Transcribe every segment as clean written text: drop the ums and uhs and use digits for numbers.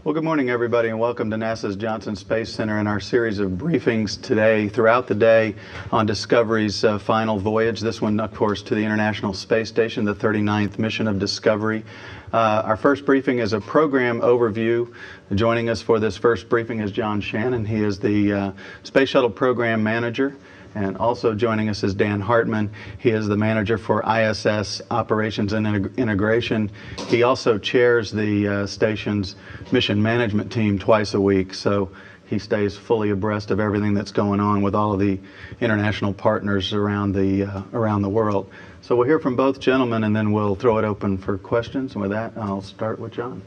Well, good morning, everybody, and welcome to NASA's Johnson Space Center and our series of briefings today, throughout the day, on Discovery's final voyage. This one, of course, to the International Space Station, the 39th mission of Discovery. Our first briefing is a program overview. Joining us for this first briefing is John Shannon. He is the Space Shuttle Program Manager. And also joining us is Dan Hartman. He is the manager for ISS Operations and Integration. He also chairs the station's mission management team twice a week, so he stays fully abreast of everything that's going on with all of the international partners around the world. So we'll hear from both gentlemen, and then we'll throw it open for questions. And with that, I'll start with John.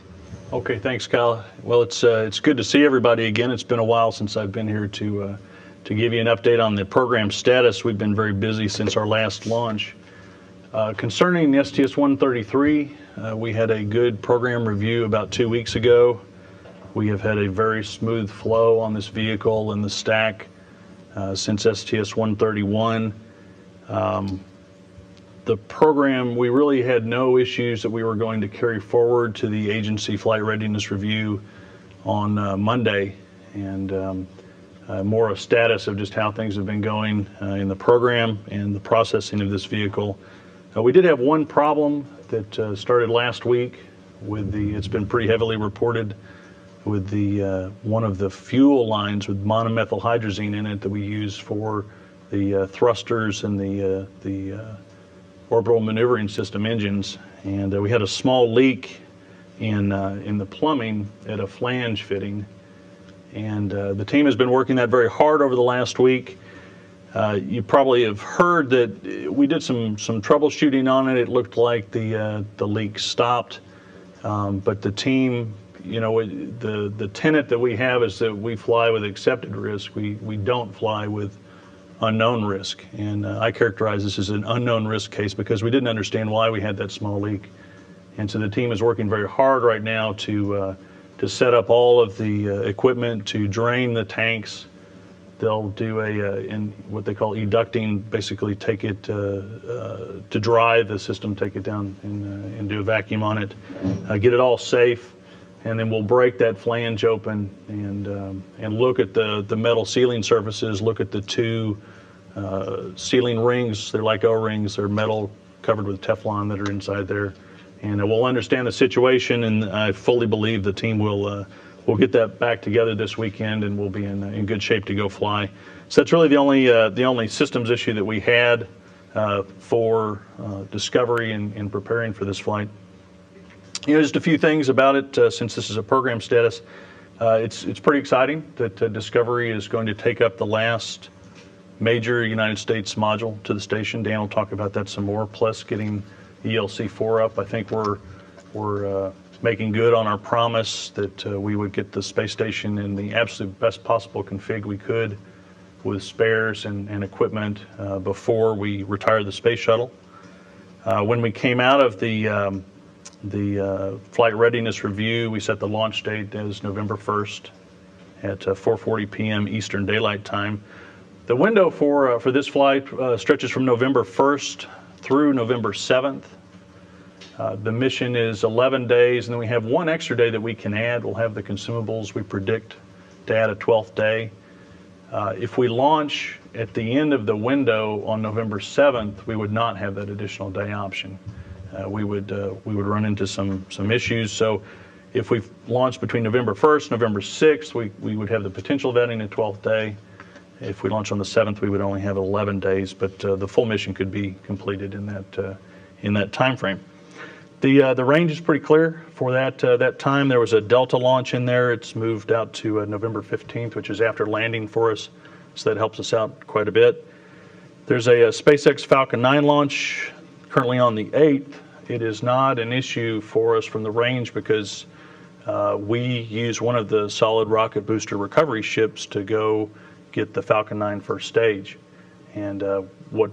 Okay, thanks, Kyle. Well, it's good to see everybody again. It's been a while since I've been here to give you an update on the program status. We've been very busy since our last launch. Concerning the STS-133, we had a good program review about 2 weeks ago. We have had a very smooth flow on this vehicle and the stack since STS-131. The program, we really had no issues that we were going to carry forward to the agency flight readiness review on Monday, and more a status of just how things have been going in the program and the processing of this vehicle. We did have one problem that started last week with it's been pretty heavily reported with one of the fuel lines with monomethylhydrazine in it that we use for the thrusters and the orbital maneuvering system engines. And we had a small leak in the plumbing at a flange fitting. And the team has been working that very hard over the last week. You probably have heard that we did some troubleshooting on it. It looked like the leak stopped, but the team, you know, the tenet that we have is that we fly with accepted risk. We don't fly with unknown risk, and I characterize this as an unknown risk case because we didn't understand why we had that small leak. And so the team is working very hard right now to set up all of the equipment to drain the tanks. They'll do in what they call educting, basically take it to dry the system, take it down and do a vacuum on it, get it all safe, and then we'll break that flange open and look at the metal sealing surfaces, look at the two sealing rings. They're like O-rings, they're metal covered with Teflon that are inside there. And we'll understand the situation, and I fully believe the team will get that back together this weekend, and we'll be in good shape to go fly. So that's really the only systems issue that we had for Discovery in preparing for this flight. You know, just a few things about it since this is a program status. It's pretty exciting that Discovery is going to take up the last major United States module to the station. Dan will talk about that some more, plus getting ELC-4 up. I think we're making good on our promise that we would get the space station in the absolute best possible config we could with spares and equipment before we retire the space shuttle. When we came out of the flight readiness review, we set the launch date as November 1st at 4:40 p.m. Eastern Daylight Time. The window for this flight stretches from November 1st through November 7th. The mission is 11 days, and then we have one extra day that we can add. We'll have the consumables we predict to add a 12th day. If we launch at the end of the window on November 7th, we would not have that additional day option. We would run into some issues. So if we launch between November 1st and November 6th, we would have the potential of adding a 12th day. If we launch on the 7th, we would only have 11 days, but the full mission could be completed in that time frame. The range is pretty clear for that time. There was a Delta launch in there. It's moved out to November 15th, which is after landing for us, so that helps us out quite a bit. There's a SpaceX Falcon 9 launch currently on the 8th. It is not an issue for us from the range because we use one of the solid rocket booster recovery ships to go get the Falcon 9 first stage. And what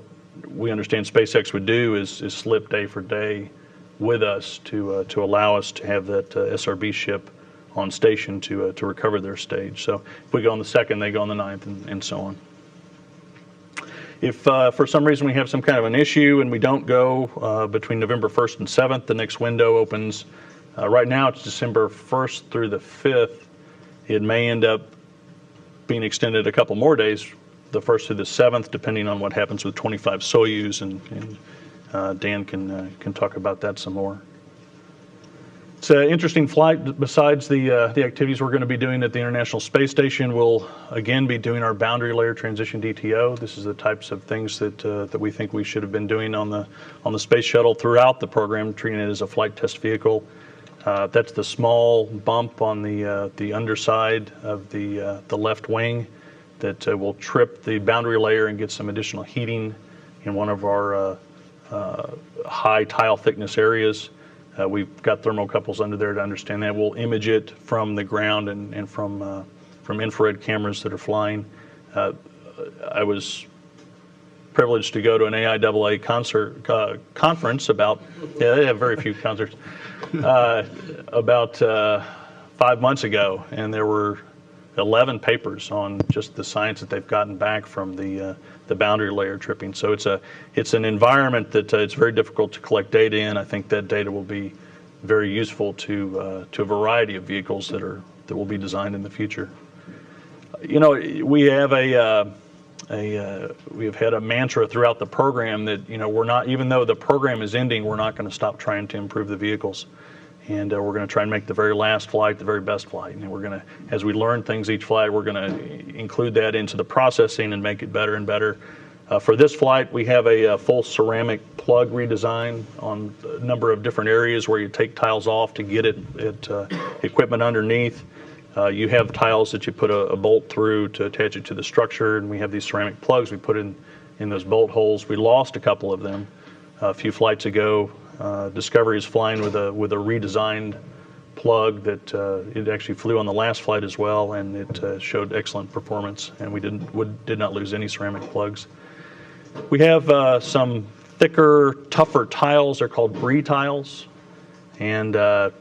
we understand SpaceX would do is slip day for day with us to allow us to have that SRB ship on station to recover their stage. So if we go on the 2nd, they go on the 9th, and so on. If for some reason we have some kind of an issue and we don't go between November 1st and 7th, the next window opens Right now it's December 1st through the 5th. It may end up being extended a couple more days, the 1st through the 7th, depending on what happens with 25 Soyuz, and Dan can talk about that some more. It's an interesting flight. Besides the activities we're going to be doing at the International Space Station, we'll again be doing our boundary layer transition DTO. This is the types of things that we think we should have been doing on the space shuttle throughout the program, treating it as a flight test vehicle. That's the small bump on the underside of the left wing that will trip the boundary layer and get some additional heating in one of our high tile thickness areas. We've got thermocouples under there to understand that. We'll image it from the ground and from infrared cameras that are flying. I was privileged to go to an AIAA conference about, they have very few concerts, about 5 months ago, and there were 11 papers on just the science that they've gotten back from the boundary layer tripping. So it's an environment that it's very difficult to collect data in. I think that data will be very useful to a variety of vehicles that will be designed in the future. You know, we have had a mantra throughout the program that, you know, we're not, even though the program is ending, we're not going to stop trying to improve the vehicles. And we're going to try and make the very last flight the very best flight. And we're going to, as we learn things each flight, we're going to include that into the processing and make it better and better. For this flight, we have a full ceramic plug redesign on a number of different areas where you take tiles off to get equipment underneath. You have tiles that you put a bolt through to attach it to the structure, and we have these ceramic plugs we put in those bolt holes. We lost a couple of them a few flights ago. Discovery is flying with a redesigned plug that it actually flew on the last flight as well, and it showed excellent performance, and we did not lose any ceramic plugs. We have some thicker, tougher tiles. They're called Brie tiles, and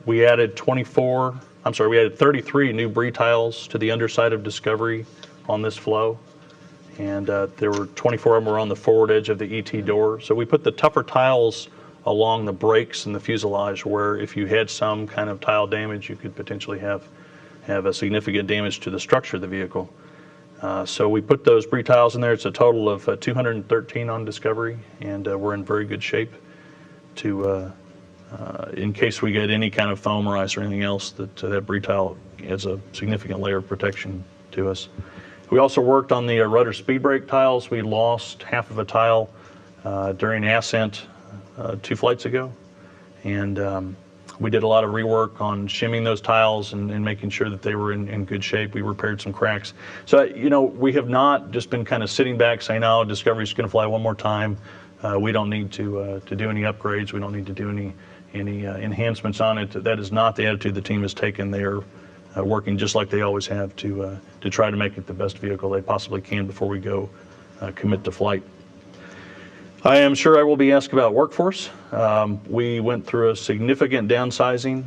we added 33 new Brie tiles to the underside of Discovery on this flow, and there were 24 of them were on the forward edge of the ET door. So we put the tougher tiles along the brakes and the fuselage, where if you had some kind of tile damage, you could potentially have a significant damage to the structure of the vehicle. So we put those Brie tiles in there. It's a total of 213 on Discovery, and we're in very good shape to, in case we get any kind of foam or ice or anything else, that Brie tile adds a significant layer of protection to us. We also worked on the rudder speed brake tiles. We lost half of a tile during ascent 2 flights ago, and we did a lot of rework on shimming those tiles and making sure that they were in good shape. We repaired some cracks. So, you know, we have not just been kind of sitting back saying, "Oh, Discovery's going to fly one more time. We don't need to do any upgrades. We don't need to do any enhancements on it." That is not the attitude the team has taken. They are working just like they always have to try to make it the best vehicle they possibly can before we go commit to flight. I am sure I will be asked about workforce. We went through a significant downsizing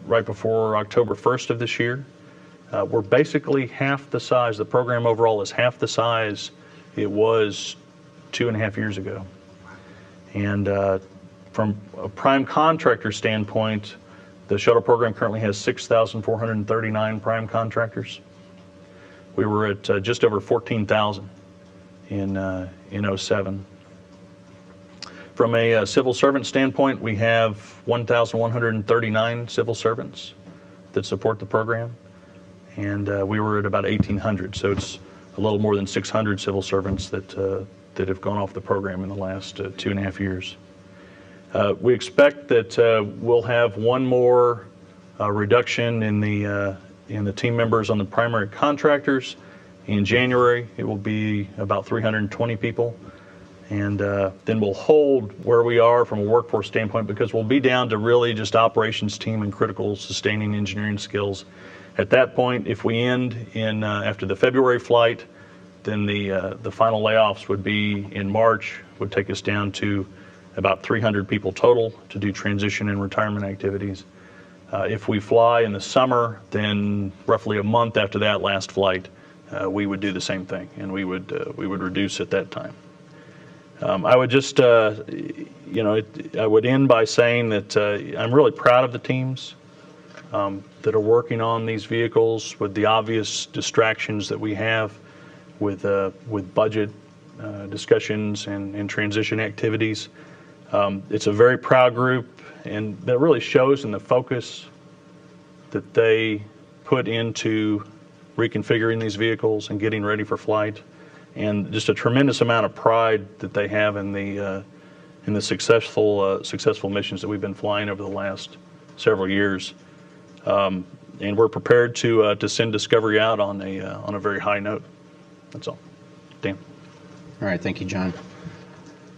right before October 1st of this year. We're basically half the size. The program overall is half the size it was 2.5 years ago. And from a prime contractor standpoint, the shuttle program currently has 6,439 prime contractors. We were at just over 14,000 in 07. From a civil servant standpoint, we have 1,139 civil servants that support the program, and we were at about 1,800. So it's a little more than 600 civil servants that have gone off the program in the last 2.5 years. We expect that we'll have one more reduction in the team members on the primary contractors. In January, it will be about 320 people, and then we'll hold where we are from a workforce standpoint, because we'll be down to really just operations team and critical sustaining engineering skills. At that point, if we end after the February flight, then the final layoffs would be in March, would take us down to about 300 people total to do transition and retirement activities. If we fly in the summer, then roughly a month after that last flight, we would do the same thing, and we would reduce at that time. I would just, I would end by saying that I'm really proud of the teams that are working on these vehicles with the obvious distractions that we have with budget discussions and transition activities. It's a very proud group, and that really shows in the focus that they put into reconfiguring these vehicles and getting ready for flight, and just a tremendous amount of pride that they have in the successful missions that we've been flying over the last several years. And we're prepared to send Discovery out on a very high note. That's all. Dan. All right, thank you, John.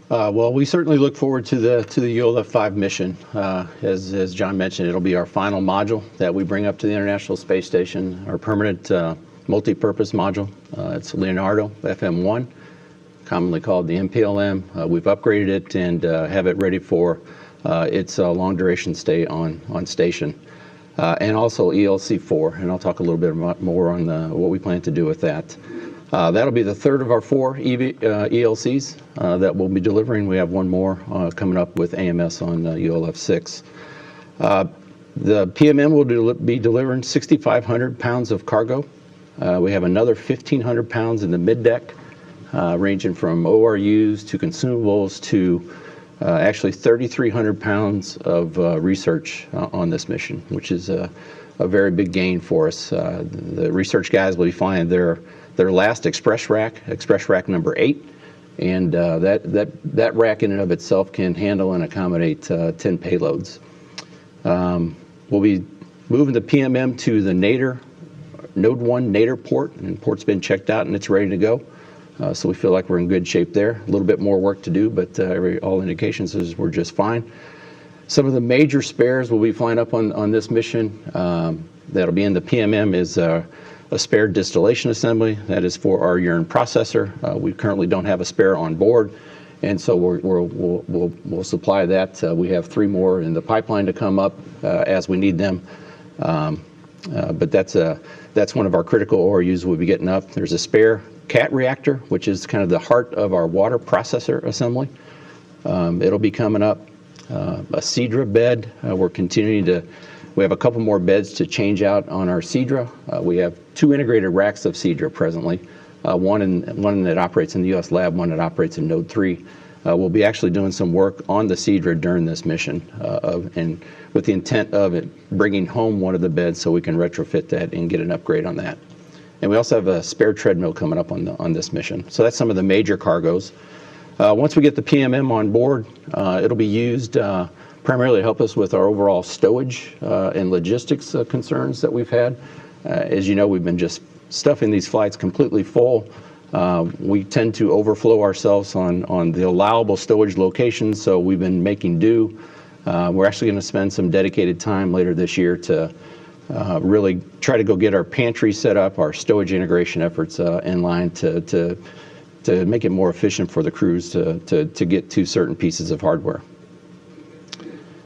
Well, we certainly look forward to the ULF-5 mission. As John mentioned, it'll be our final module that we bring up to the International Space Station, our permanent multi-purpose module. It's Leonardo FM-1, commonly called the MPLM. We've upgraded it and have it ready for its long duration stay on station. And also ELC-4, and I'll talk a little bit more on what we plan to do with that. That'll be the third of our 4 ELCs that we'll be delivering. We have one more coming up with AMS on ULF-6. The PMM will be delivering 6,500 pounds of cargo. We have another 1,500 pounds in the mid-deck, ranging from ORUs to consumables to actually 3,300 pounds of research on this mission, which is a very big gain for us. The research guys will be flying their last express rack number 8, and that rack in and of itself can handle and accommodate 10 payloads. We'll be moving the PMM to the Node 1 Nader port, and the port's been checked out and it's ready to go. So we feel like we're in good shape there. A little bit more work to do, but all indications is we're just fine. Some of the major spares we'll be flying up on this mission that'll be in the PMM is a spare distillation assembly. That is for our urine processor. We currently don't have a spare on board, and so we'll supply that. We have 3 more in the pipeline to come up as we need them. But that's one of our critical ORUs we'll be getting up. There's a spare CAT reactor, which is kind of the heart of our water processor assembly. It'll be coming up. A Seadra bed. We have a couple more beds to change out on our Seadra. We have 2 integrated racks of Seadra presently. One that operates in the U.S. lab, one that operates in Node 3. We'll be actually doing some work on the Seadra during this mission, and with the intent of bringing home one of the beds so we can retrofit that and get an upgrade on that. And we also have a spare treadmill coming up on this mission. So that's some of the major cargoes. Once we get the PMM on board, it'll be used primarily to help us with our overall stowage and logistics concerns that we've had. As you know, we've been just stuffing these flights completely full. We tend to overflow ourselves on the allowable stowage locations, so we've been making do. We're actually going to spend some dedicated time later this year to really try to go get our pantry set up, our stowage integration efforts in line to make it more efficient for the crews to get to certain pieces of hardware.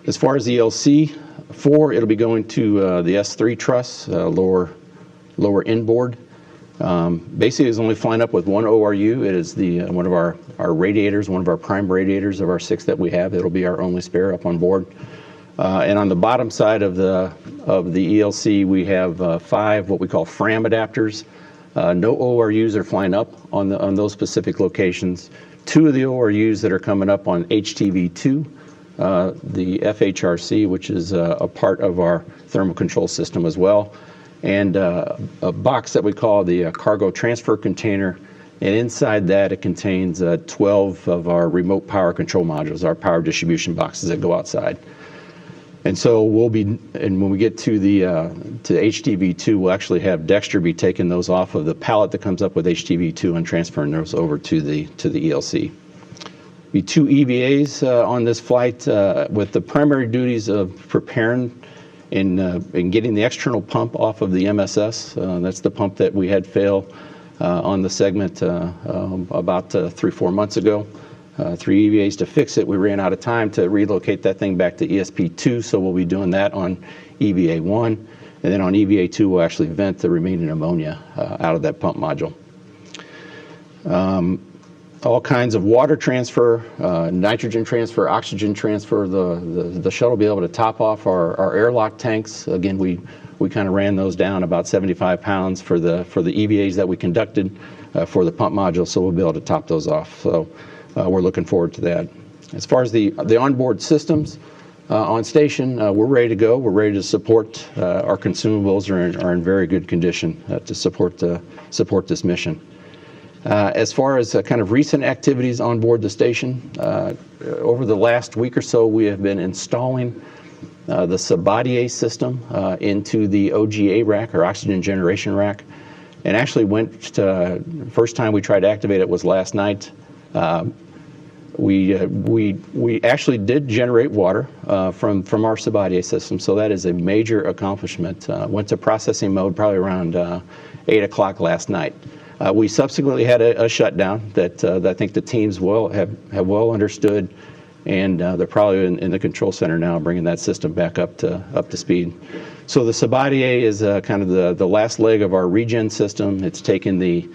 As far as the ELC-4, it'll be going to the S3 truss, lower inboard. Basically, it's only flying up with 1 ORU. It is one of our radiators, one of our prime radiators of our 6 that we have. It'll be our only spare up on board. And on the bottom side of the ELC, we have 5 what we call FRAM adapters. No ORUs are flying up on those specific locations. 2 of the ORUs that are coming up on HTV2, the FHRC, which is a part of our thermal control system as well, and a box that we call the cargo transfer container. And inside that, it contains 12 of our remote power control modules, our power distribution boxes that go outside. And so when we get to the HTV2, we'll actually have Dexter be taking those off of the pallet that comes up with HTV2 and transferring those over to the ELC. Be 2 EVAs on this flight with the primary duties of preparing and getting the external pump off of the MSS. That's the pump that we had fail on the segment about 3-4 months ago. 3 EVAs to fix it. We ran out of time to relocate that thing back to ESP2, so we'll be doing that on EVA1. And then on EVA2, we'll actually vent the remaining ammonia out of that pump module. all kinds of water transfer, nitrogen transfer, oxygen transfer. The shuttle will be able to top off our airlock tanks. Again, we kind of ran those down about 75 pounds for the EVAs that we conducted for the pump module, so we'll be able to top those off. So we're looking forward to that. As far as the onboard systems on station, we're ready to go. We're ready to support. Our consumables are in very good condition to support this mission. As far as kind of recent activities on board the station, over the last week or so, we have been installing the Sabatier system into the OGA rack, or oxygen generation rack, and actually first time we tried to activate it was last night. We actually did generate water from our Sabatier system, so that is a major accomplishment. Went to processing mode probably around 8 o'clock last night. We subsequently had a shutdown that I think the teams have well understood, and they're probably in the control center now, bringing that system back up to speed. So the Sabatier is kind of the last leg of our regen system. It's taken the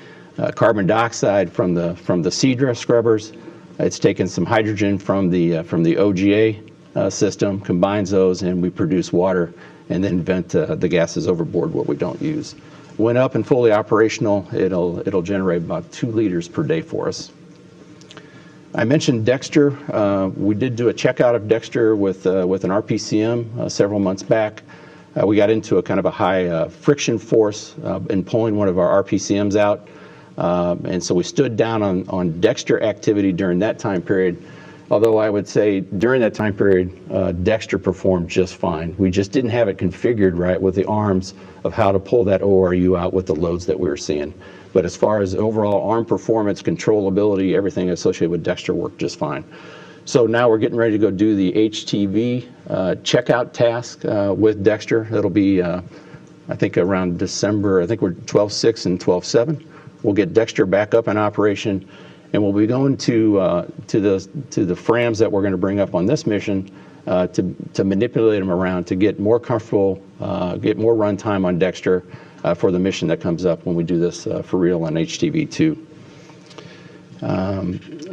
carbon dioxide from the Seadra scrubbers. It's taken some hydrogen from the OGA system, combines those, and we produce water, and then vent the gases overboard what we don't use. When up and fully operational, it'll generate about 2 liters per day for us. I mentioned Dexter. We did do a checkout of Dexter with an RPCM several months back. We got into a kind of a high friction force in pulling one of our RPCMs out. And so we stood down on Dexter activity during that time period. Although I would say during that time period, Dexter performed just fine. We just didn't have it configured right with the arms of how to pull that ORU out with the loads that we were seeing. But as far as overall arm performance, controllability, everything associated with Dexter worked just fine. So now we're getting ready to go do the HTV checkout task with Dexter. It'll be, I think, around December. I think we're 12/6 and 12/7. We'll get Dexter back up in operation, and we'll be going to the FRAMs that we're going to bring up on this mission to manipulate them around to get more comfortable, get more runtime on Dexter for the mission that comes up when we do this for real on HTV-2.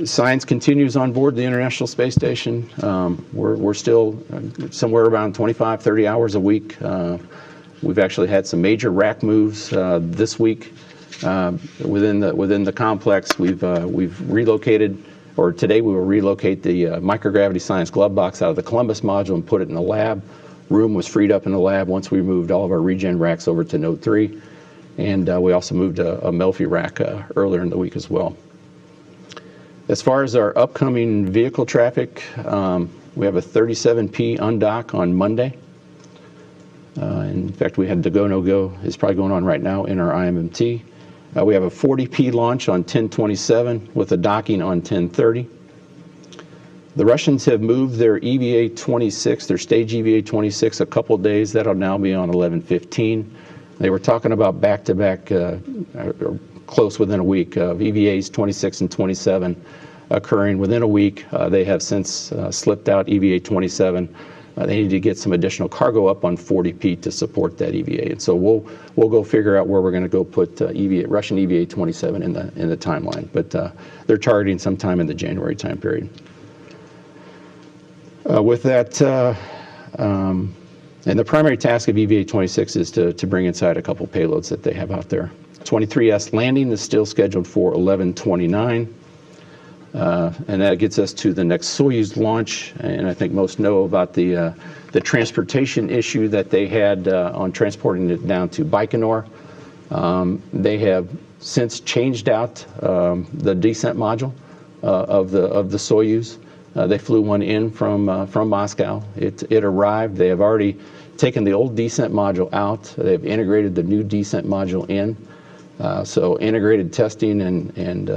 Science continues on board the International Space Station. We're still somewhere around 25, 30 hours a week. We've actually had some major rack moves this week. Within the complex, we've relocated, or today we will relocate the microgravity science glove box out of the Columbus module and put it in the lab. Room was freed up in the lab once we moved all of our regen racks over to Node 3, and we also moved a Melfi rack earlier in the week as well. As far as our upcoming vehicle traffic, we have a 37P undock on Monday. In fact, we had the go-no-go is probably going on right now in our IMMT. We have a 40P launch on 10/27 with a docking on 10/30. The Russians have moved their EVA-26, their stage EVA-26, a couple days. That'll now be on 11/15. They were talking about back-to-back, close within a week, of EVAs 26 and 27 occurring within a week. They have since slipped out EVA-27. They need to get some additional cargo up on 40P to support that EVA, and so we'll go figure out where we're going to go put Russian EVA-27 in the timeline. But they're targeting sometime in the January time period. With that, and the primary task of EVA-26 is to bring inside a couple payloads that they have out there. 23S landing is still scheduled for 11/29. And that gets us to the next Soyuz launch, and I think most know about the transportation issue that they had on transporting it down to Baikonur. They have since changed out the descent module of the Soyuz. They flew one in from Moscow. It arrived. They have already taken the old descent module out. They've integrated the new descent module in. So integrated testing and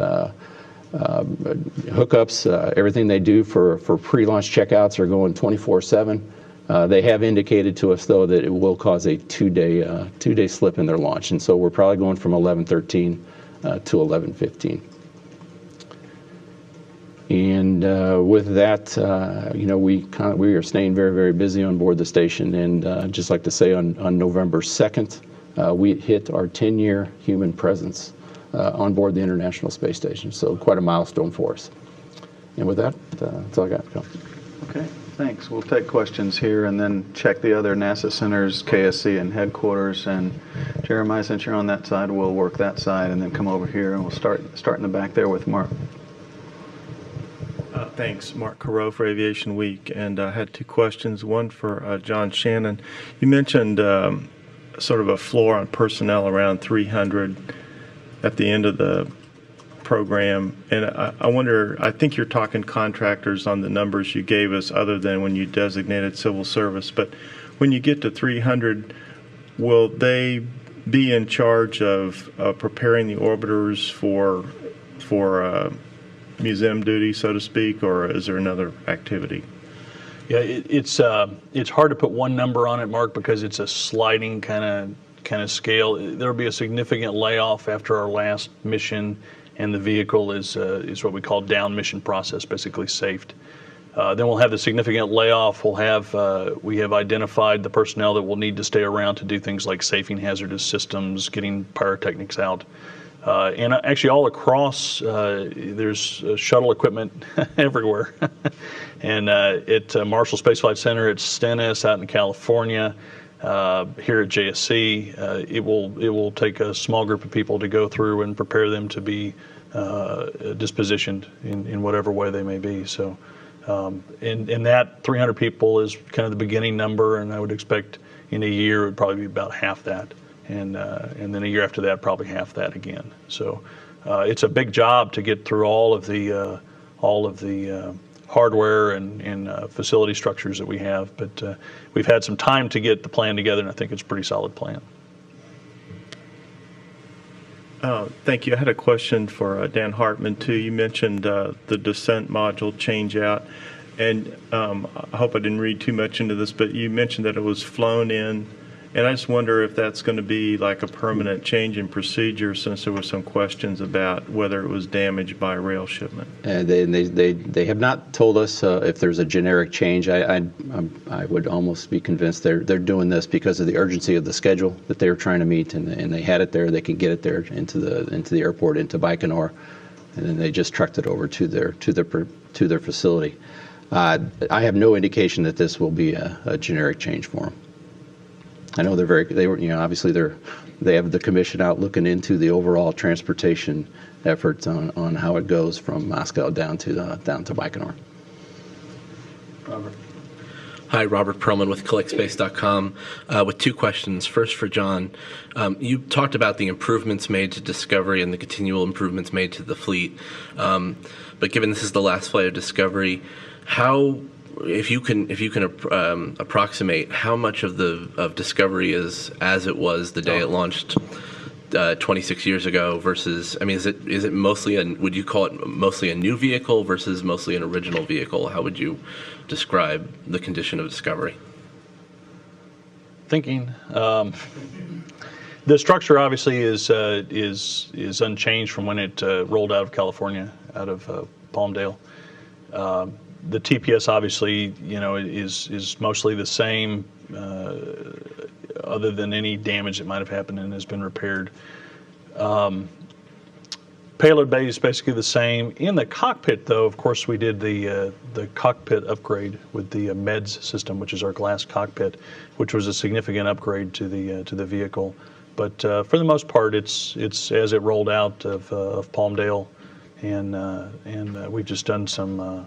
hookups, everything they do for pre-launch checkouts are going 24/7. They have indicated to us, though, that it will cause a two-day slip in their launch, and so we're probably going from 11/13 to 11/15. And with that, we are staying very, very busy on board the station, and just like to say, on November 2nd, we hit our 10-year human presence on board the International Space Station. So quite a milestone for us. And with that, that's all I got. Okay, thanks. We'll take questions here and then check the other NASA centers, KSC and headquarters. And Jeremiah, since you're on that side, we'll work that side and then come over here, and we'll start in the back there with Mark. Thanks, Mark Carreau for Aviation Week. And I had two questions. One for John Shannon. You mentioned sort of a floor on personnel around 300 at the end of the program. And I wonder, I think you're talking contractors on the numbers you gave us other than when you designated civil service. But when you get to 300, will they be in charge of preparing the orbiters for museum duty, so to speak, or is there another activity? Yeah, it's hard to put one number on it, Mark, because it's a sliding kind of scale. There'll be a significant layoff after our last mission, and the vehicle is what we call down mission process, basically safed. Then we'll have the significant layoff. We have identified the personnel that will need to stay around to do things like safing hazardous systems, getting pyrotechnics out. And actually all across, there's shuttle equipment everywhere. And at Marshall Space Flight Center, at Stennis out in California, here at JSC, it will take a small group of people to go through and prepare them to be dispositioned in whatever way they may be. So, and that 300 people is kind of the beginning number, and I would expect in a year it would probably be about half that. And then a year after that, probably half that again. So it's a big job to get through all of the hardware and facility structures that we have. But we've had some time to get the plan together, and I think it's a pretty solid plan. Thank you. I had a question for Dan Hartman, too. You mentioned the descent module change out. And I hope I didn't read too much into this, but you mentioned that it was flown in. And I just wonder if that's going to be like a permanent change in procedure, since there were some questions about whether it was damaged by rail shipment. They have not told us if there's a generic change. I would almost be convinced they're doing this because of the urgency of the schedule that they're trying to meet, and they had it there. They could get it there into the airport, into Baikonur, and then they just trucked it over to their facility. I have no indication that this will be a generic change for them. I know obviously they have the commission out looking into the overall transportation efforts on how it goes from Moscow down to Baikonur. Robert. Hi, Robert Perlman with CollectSpace.com with two questions. First for John. You talked about the improvements made to Discovery and the continual improvements made to the fleet. But given this is the last flight of Discovery, if you can approximate how much of Discovery is as it was the day it launched 26 years ago versus, I mean, is it mostly would you call it mostly a new vehicle versus mostly an original vehicle? How would you describe the condition of Discovery? Thinking. The structure obviously is unchanged from when it rolled out of California, out of Palmdale. The TPS obviously, is mostly the same, other than any damage that might have happened and has been repaired. Payload bay is basically the same. In the cockpit, though, of course, we did the cockpit upgrade with the MEDS system, which is our glass cockpit, which was a significant upgrade to the vehicle. But for the most part, it's as it rolled out of Palmdale, and we've just done some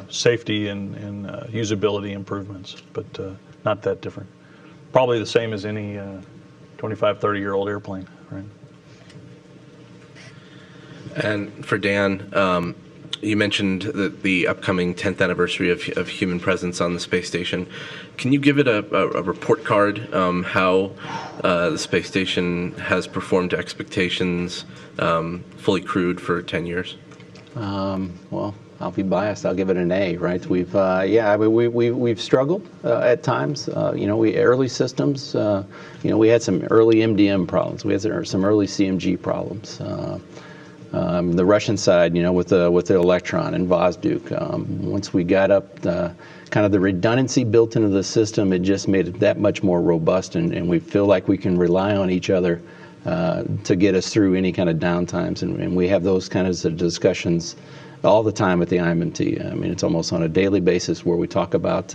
safety and usability improvements, but not that different. Probably the same as any 25, 30-year-old airplane, right? And for Dan, you mentioned the upcoming 10th anniversary of human presence on the space station. Can you give it a report card, how the space station has performed to expectations, fully crewed for 10 years? Well, I'll be biased. I'll give it an A, right? We've struggled at times. Early systems. We had some early MDM problems. We had some early CMG problems. The Russian side, with the Electron and Vozduk. Once we got up kind of the redundancy built into the system, it just made it that much more robust, and we feel like we can rely on each other to get us through any kind of downtimes. And we have those kinds of discussions all the time at the IMT. I mean, it's almost on a daily basis where we talk about,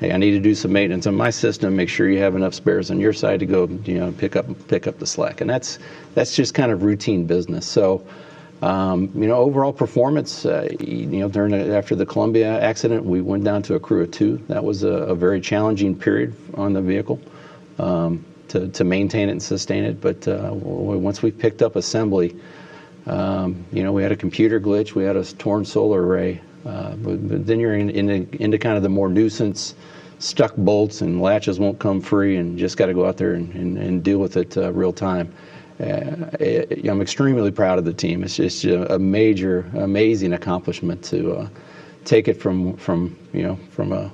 hey, I need to do some maintenance on my system. Make sure you have enough spares on your side to go, pick up the slack. And that's just kind of routine business. So, overall performance, after the Columbia accident, we went down to a crew of 2. That was a very challenging period on the vehicle to maintain it and sustain it. But once we picked up assembly, we had a computer glitch, we had a torn solar array. But then you're into kind of the more nuisance, stuck bolts and latches won't come free, and just got to go out there and deal with it real time. I'm extremely proud of the team. It's just a major, amazing accomplishment to take it from a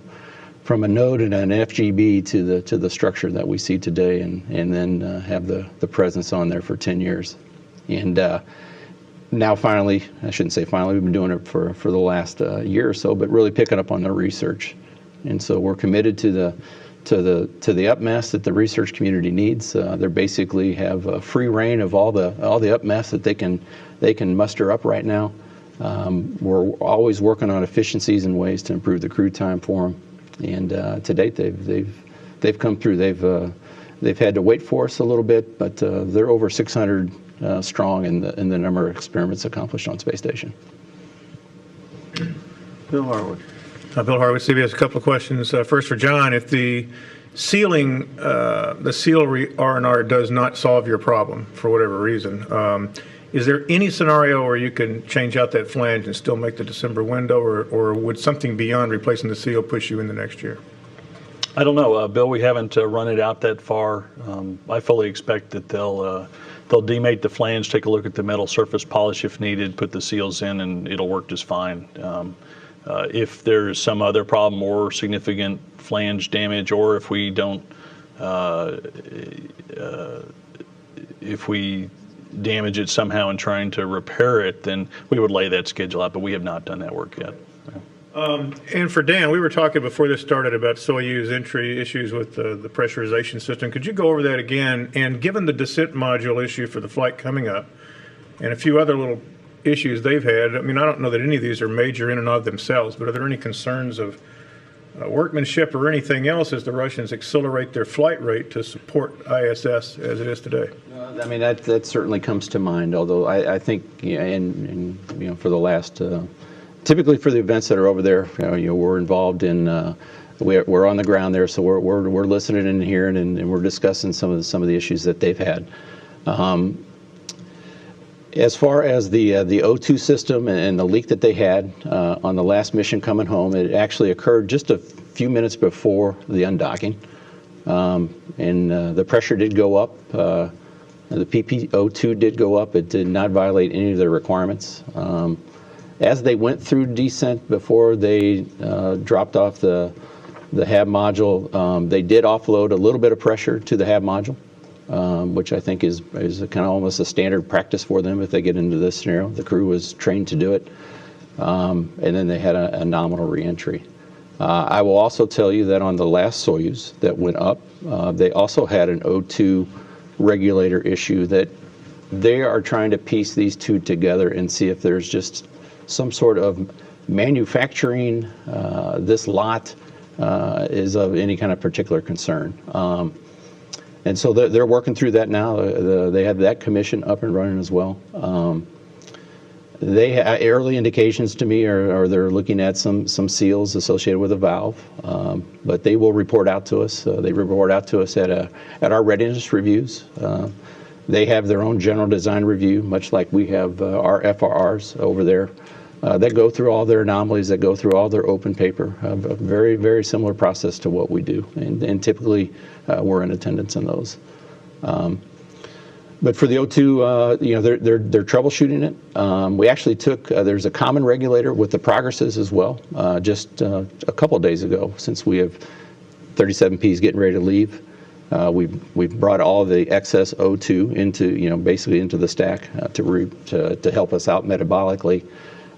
node and an FGB to the structure that we see today, and then have the presence on there for 10 years. And now finally, I shouldn't say finally, we've been doing it for the last year or so, but really picking up on the research. And so we're committed to the upmass that the research community needs. They basically have free reign of all the upmass that they can muster up right now. We're always working on efficiencies and ways to improve the crew time for them. And to date, they've come through. They've had to wait for us a little bit, but they're over 600 strong in the number of experiments accomplished on Space Station. Bill Harwood. Bill Harwood, CBS. A couple of questions. First for John. If the sealing, the seal R&R does not solve your problem for whatever reason, is there any scenario where you can change out that flange and still make the December window, or would something beyond replacing the seal push you in the next year? I don't know, Bill. We haven't run it out that far. I fully expect that they'll demate the flange, take a look at the metal surface polish if needed, put the seals in, and it'll work just fine. If there's some other problem or significant flange damage, or if we don't, if we damage it somehow in trying to repair it, then we would lay that schedule out, but we have not done that work yet. And for Dan, we were talking before this started about Soyuz entry issues with the pressurization system. Could you go over that again? And given the descent module issue for the flight coming up and a few other little issues they've had, I mean, I don't know that any of these are major in and of themselves, but are there any concerns of workmanship or anything else as the Russians accelerate their flight rate to support ISS as it is today? I mean, that certainly comes to mind, although I think, for the last... typically for the events that are over there, we're involved in. We're on the ground there, so we're listening and hearing, and we're discussing some of the issues that they've had. As far as the O2 system and the leak that they had on the last mission coming home, it actually occurred just a few minutes before the undocking, and the pressure did go up. The PPO2 did go up. It did not violate any of their requirements. As they went through descent before they dropped off the HAB module, they did offload a little bit of pressure to the HAB module, which I think is kind of almost a standard practice for them if they get into this scenario. The crew was trained to do it, and then they had a nominal reentry. I will also tell you that on the last Soyuz that went up, they also had an O2 regulator issue that they are trying to piece these two together and see if there's just some sort of manufacturing, this lot is of any kind of particular concern. And so they're working through that now. They have that commission up and running as well. Early indications to me are they're looking at some seals associated with a valve, but they will report out to us. They report out to us at our readiness reviews. They have their own general design review, much like we have our FRRs over there. That go through all their anomalies, that go through all their open paper. A very, very similar process to what we do, and typically we're in attendance in those. But for the O2, they're troubleshooting it. We actually took, there's a common regulator with the progresses as well, just a couple of days ago, since we have 37Ps getting ready to leave. We've brought all the excess O2 into, basically into the stack to help us out metabolically.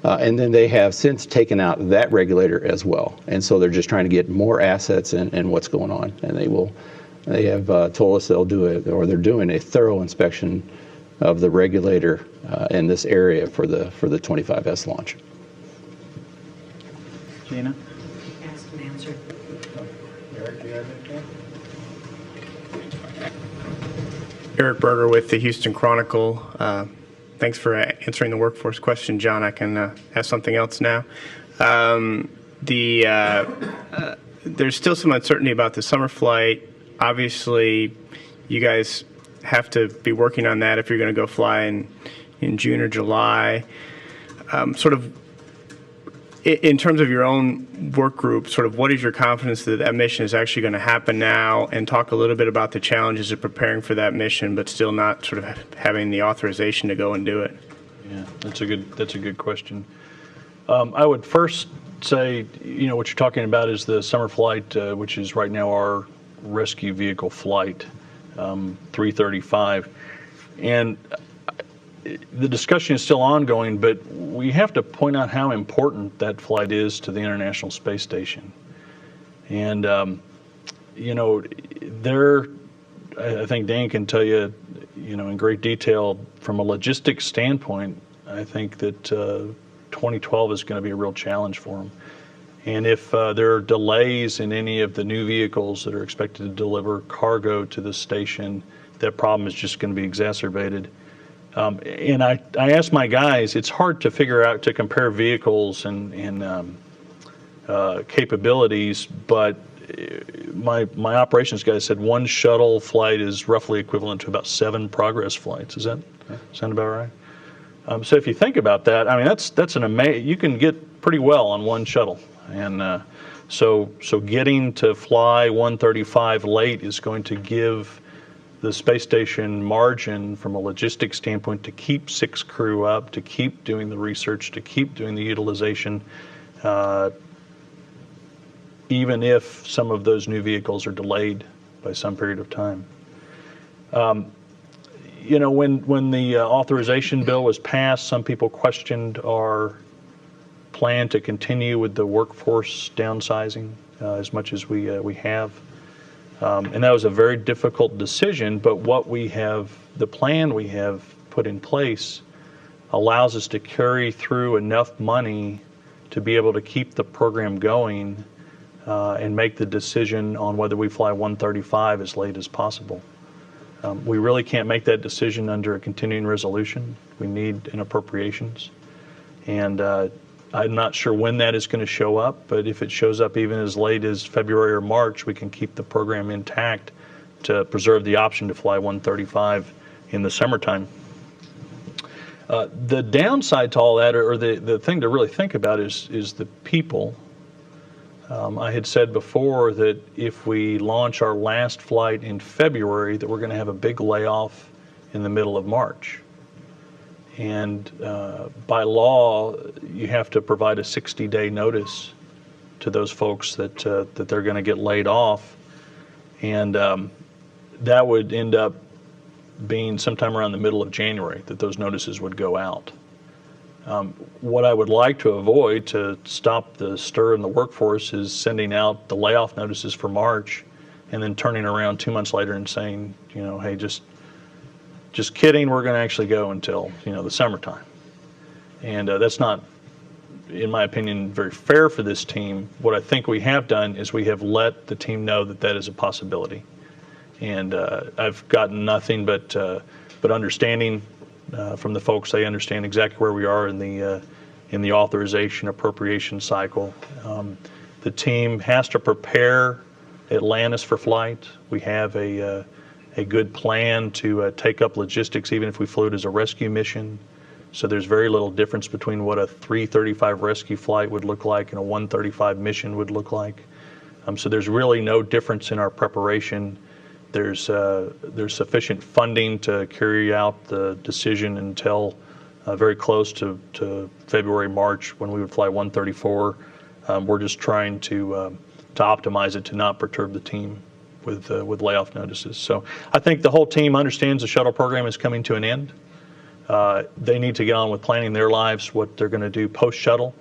And then they have since taken out that regulator as well. And so they're just trying to get more assets and what's going on. And they will They have told us they're doing a thorough inspection of the regulator in this area for the 25S launch. Gina? Asked and answered. Eric, do you have anything? Eric Berger with the Houston Chronicle. Thanks for answering the workforce question, John. I can ask something else now. There's still some uncertainty about the summer flight. Obviously, you guys have to be working on that if you're going to go fly in June or July. Sort of, in terms of your own work group, sort of what is your confidence that that mission is actually going to happen now, and talk a little bit about the challenges of preparing for that mission, but still not sort of having the authorization to go and do it? Yeah, that's a good question. I would first say, what you're talking about is the summer flight, which is right now our rescue vehicle flight, 335. And the discussion is still ongoing, but we have to point out how important that flight is to the International Space Station. And, I think Dan can tell you, in great detail, from a logistics standpoint, I think that 2012 is going to be a real challenge for them. And if there are delays in any of the new vehicles that are expected to deliver cargo to the station, that problem is just going to be exacerbated. And I asked my guys, it's hard to figure out, to compare vehicles and capabilities, but my operations guy said one shuttle flight is roughly equivalent to about 7 Progress flights. Does that sound about right? So if you think about that, I mean, that's an amazing, you can get pretty well on one shuttle. And so getting to fly 135 late is going to give the space station margin from a logistics standpoint to keep 6 crew up, to keep doing the research, to keep doing the utilization, even if some of those new vehicles are delayed by some period of time. When the authorization bill was passed, some people questioned our plan to continue with the workforce downsizing as much as we have. And that was a very difficult decision, but the plan we have put in place allows us to carry through enough money to be able to keep the program going and make the decision on whether we fly 135 as late as possible. We really can't make that decision under a continuing resolution. We need an appropriations. And I'm not sure when that is going to show up, but if it shows up even as late as February or March, we can keep the program intact to preserve the option to fly 135 in the summertime. The downside to all that, or the thing to really think about, is the people. I had said before that if we launch our last flight in February, that we're going to have a big layoff in the middle of March. And by law, you have to provide a 60-day notice to those folks that they're going to get laid off. And that would end up being sometime around the middle of January that those notices would go out. What I would like to avoid to stop the stir in the workforce is sending out the layoff notices for March and then turning around 2 months later and saying, hey, just kidding, we're going to actually go until, the summertime. And that's not, in my opinion, very fair for this team. What I think we have done is we have let the team know that that is a possibility. And I've gotten nothing but understanding from the folks. They understand exactly where we are in the authorization appropriation cycle. The team has to prepare Atlantis for flight. We have a good plan to take up logistics even if we flew it as a rescue mission. So there's very little difference between what a 335 rescue flight would look like and a 135 mission would look like. So there's really no difference in our preparation. There's sufficient funding to carry out the decision until very close to February, March, when we would fly 134. We're just trying to optimize it to not perturb the team with layoff notices. So I think the whole team understands the shuttle program is coming to an end. They need to get on with planning their lives, what they're going to do post-shuttle,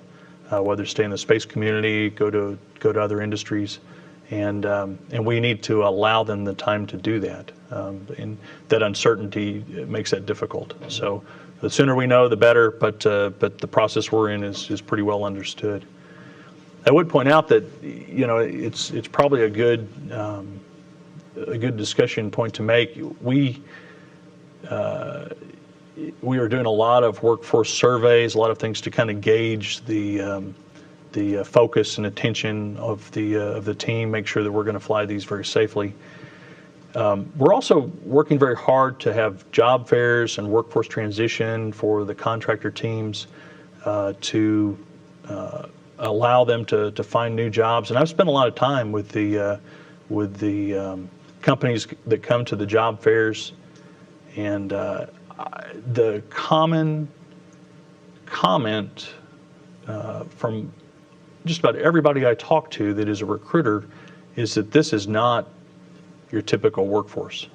whether stay in the space community, go to other industries. And we need to allow them the time to do that. And that uncertainty makes that difficult. So the sooner we know, the better. But the process we're in is pretty well understood. I would point out that it's probably a good discussion point to make. We are doing a lot of workforce surveys, a lot of things to kind of gauge the focus and attention of the team, make sure that we're going to fly these very safely. We're also working very hard to have job fairs and workforce transition for the contractor teams to allow them to find new jobs. And I've spent a lot of time with the companies that come to the job fairs, and the common comment from just about everybody I talk to that is a recruiter is that this is not your typical workforce.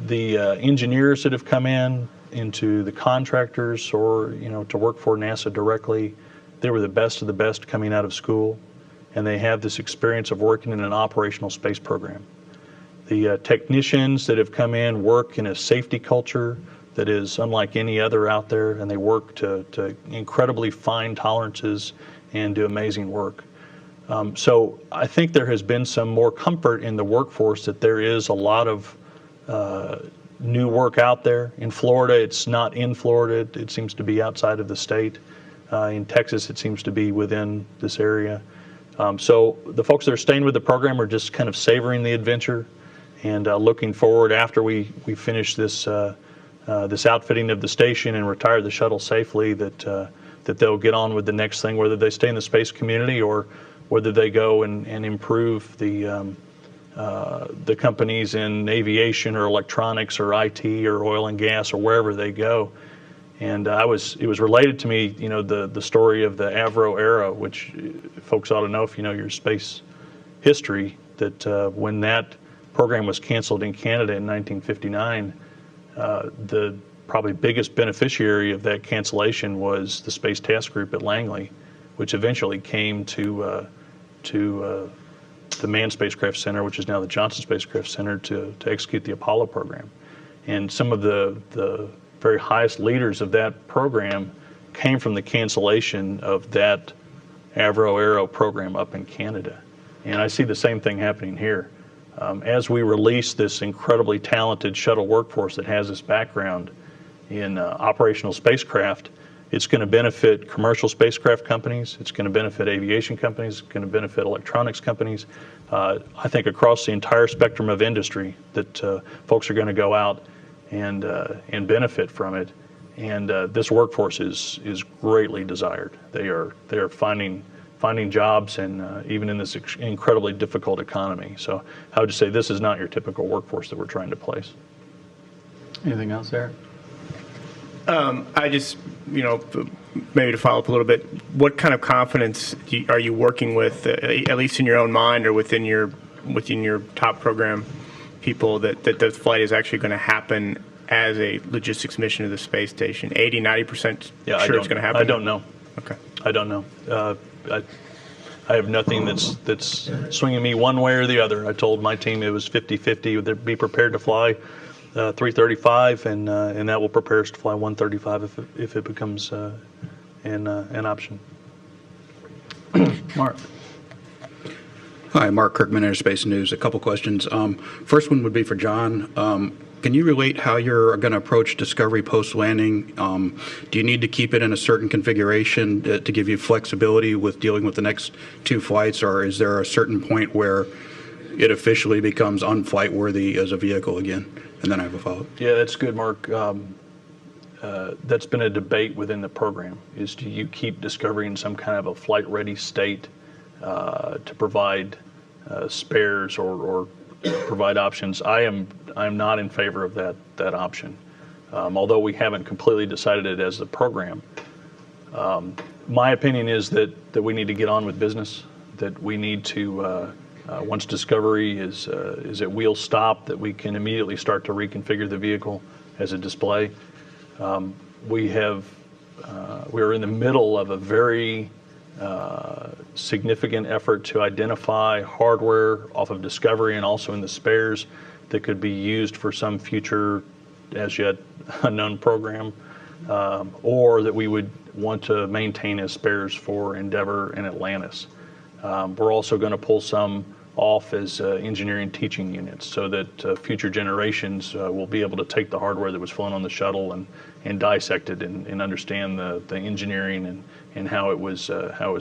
The engineers that have come into the contractors or to work for NASA directly, they were the best of the best coming out of school, and they have this experience of working in an operational space program. The technicians that have come in work in a safety culture that is unlike any other out there, and they work to incredibly fine tolerances and do amazing work. So I think there has been some more comfort in the workforce that there is a lot of new work out there. In Florida, it's not in Florida. It seems to be outside of the state. In Texas, it seems to be within this area. So the folks that are staying with the program are just kind of savoring the adventure and looking forward after we finish this outfitting of the station and retire the shuttle safely that they'll get on with the next thing, whether they stay in the space community or whether they go and improve the companies in aviation or electronics or IT or oil and gas or wherever they go. And it was related to me, the story of the Avro era, which folks ought to know if you know your space history, that when that program was canceled in Canada in 1959, the probably biggest beneficiary of that cancellation was the Space Task Group at Langley, which eventually came to the Manned Spacecraft Center, which is now the Johnson Spacecraft Center, to execute the Apollo program. And some of the very highest leaders of that program came from the cancellation of that Avro Aero program up in Canada. And I see the same thing happening here. As we release this incredibly talented shuttle workforce that has this background in operational spacecraft, it's going to benefit commercial spacecraft companies, it's going to benefit aviation companies, it's going to benefit electronics companies. I think across the entire spectrum of industry that folks are going to go out and benefit from it. And this workforce is greatly desired. They are finding jobs, and even in this incredibly difficult economy. So I would just say this is not your typical workforce that we're trying to place. Anything else, Eric? I just, maybe to follow up a little bit, what kind of confidence are you working with, at least in your own mind or within your top program people, that the flight is actually going to happen as a logistics mission to the space station? 80, 90% sure it's going to happen? I don't know. Okay. I don't know. I have nothing that's swinging me one way or the other. I told my team it was 50-50. They'd be prepared to fly 335, and that will prepare us to fly 135 if it becomes an option. Mark. Hi, Mark Kirkman, Airspace News. A couple questions. First one would be for John. Can you relate how you're going to approach Discovery post-landing? Do you need to keep it in a certain configuration to give you flexibility with dealing with the next two flights, or is there a certain point where it officially becomes unflight worthy as a vehicle again? And then I have a follow-up. Yeah, that's good, Mark. That's been a debate within the program, is do you keep Discovery in some kind of a flight-ready state to provide spares or provide options? I'm not in favor of that option, although we haven't completely decided it as the program. My opinion is that we need to get on with business, that we need to, once Discovery is at wheel stop, that we can immediately start to reconfigure the vehicle as a display. We are in the middle of a very significant effort to identify hardware off of Discovery and also in the spares that could be used for some future as yet unknown program, or that we would want to maintain as spares for Endeavour and Atlantis. We're also going to pull some off as engineering teaching units so that future generations will be able to take the hardware that was flown on the shuttle and dissect it and understand the engineering and how it was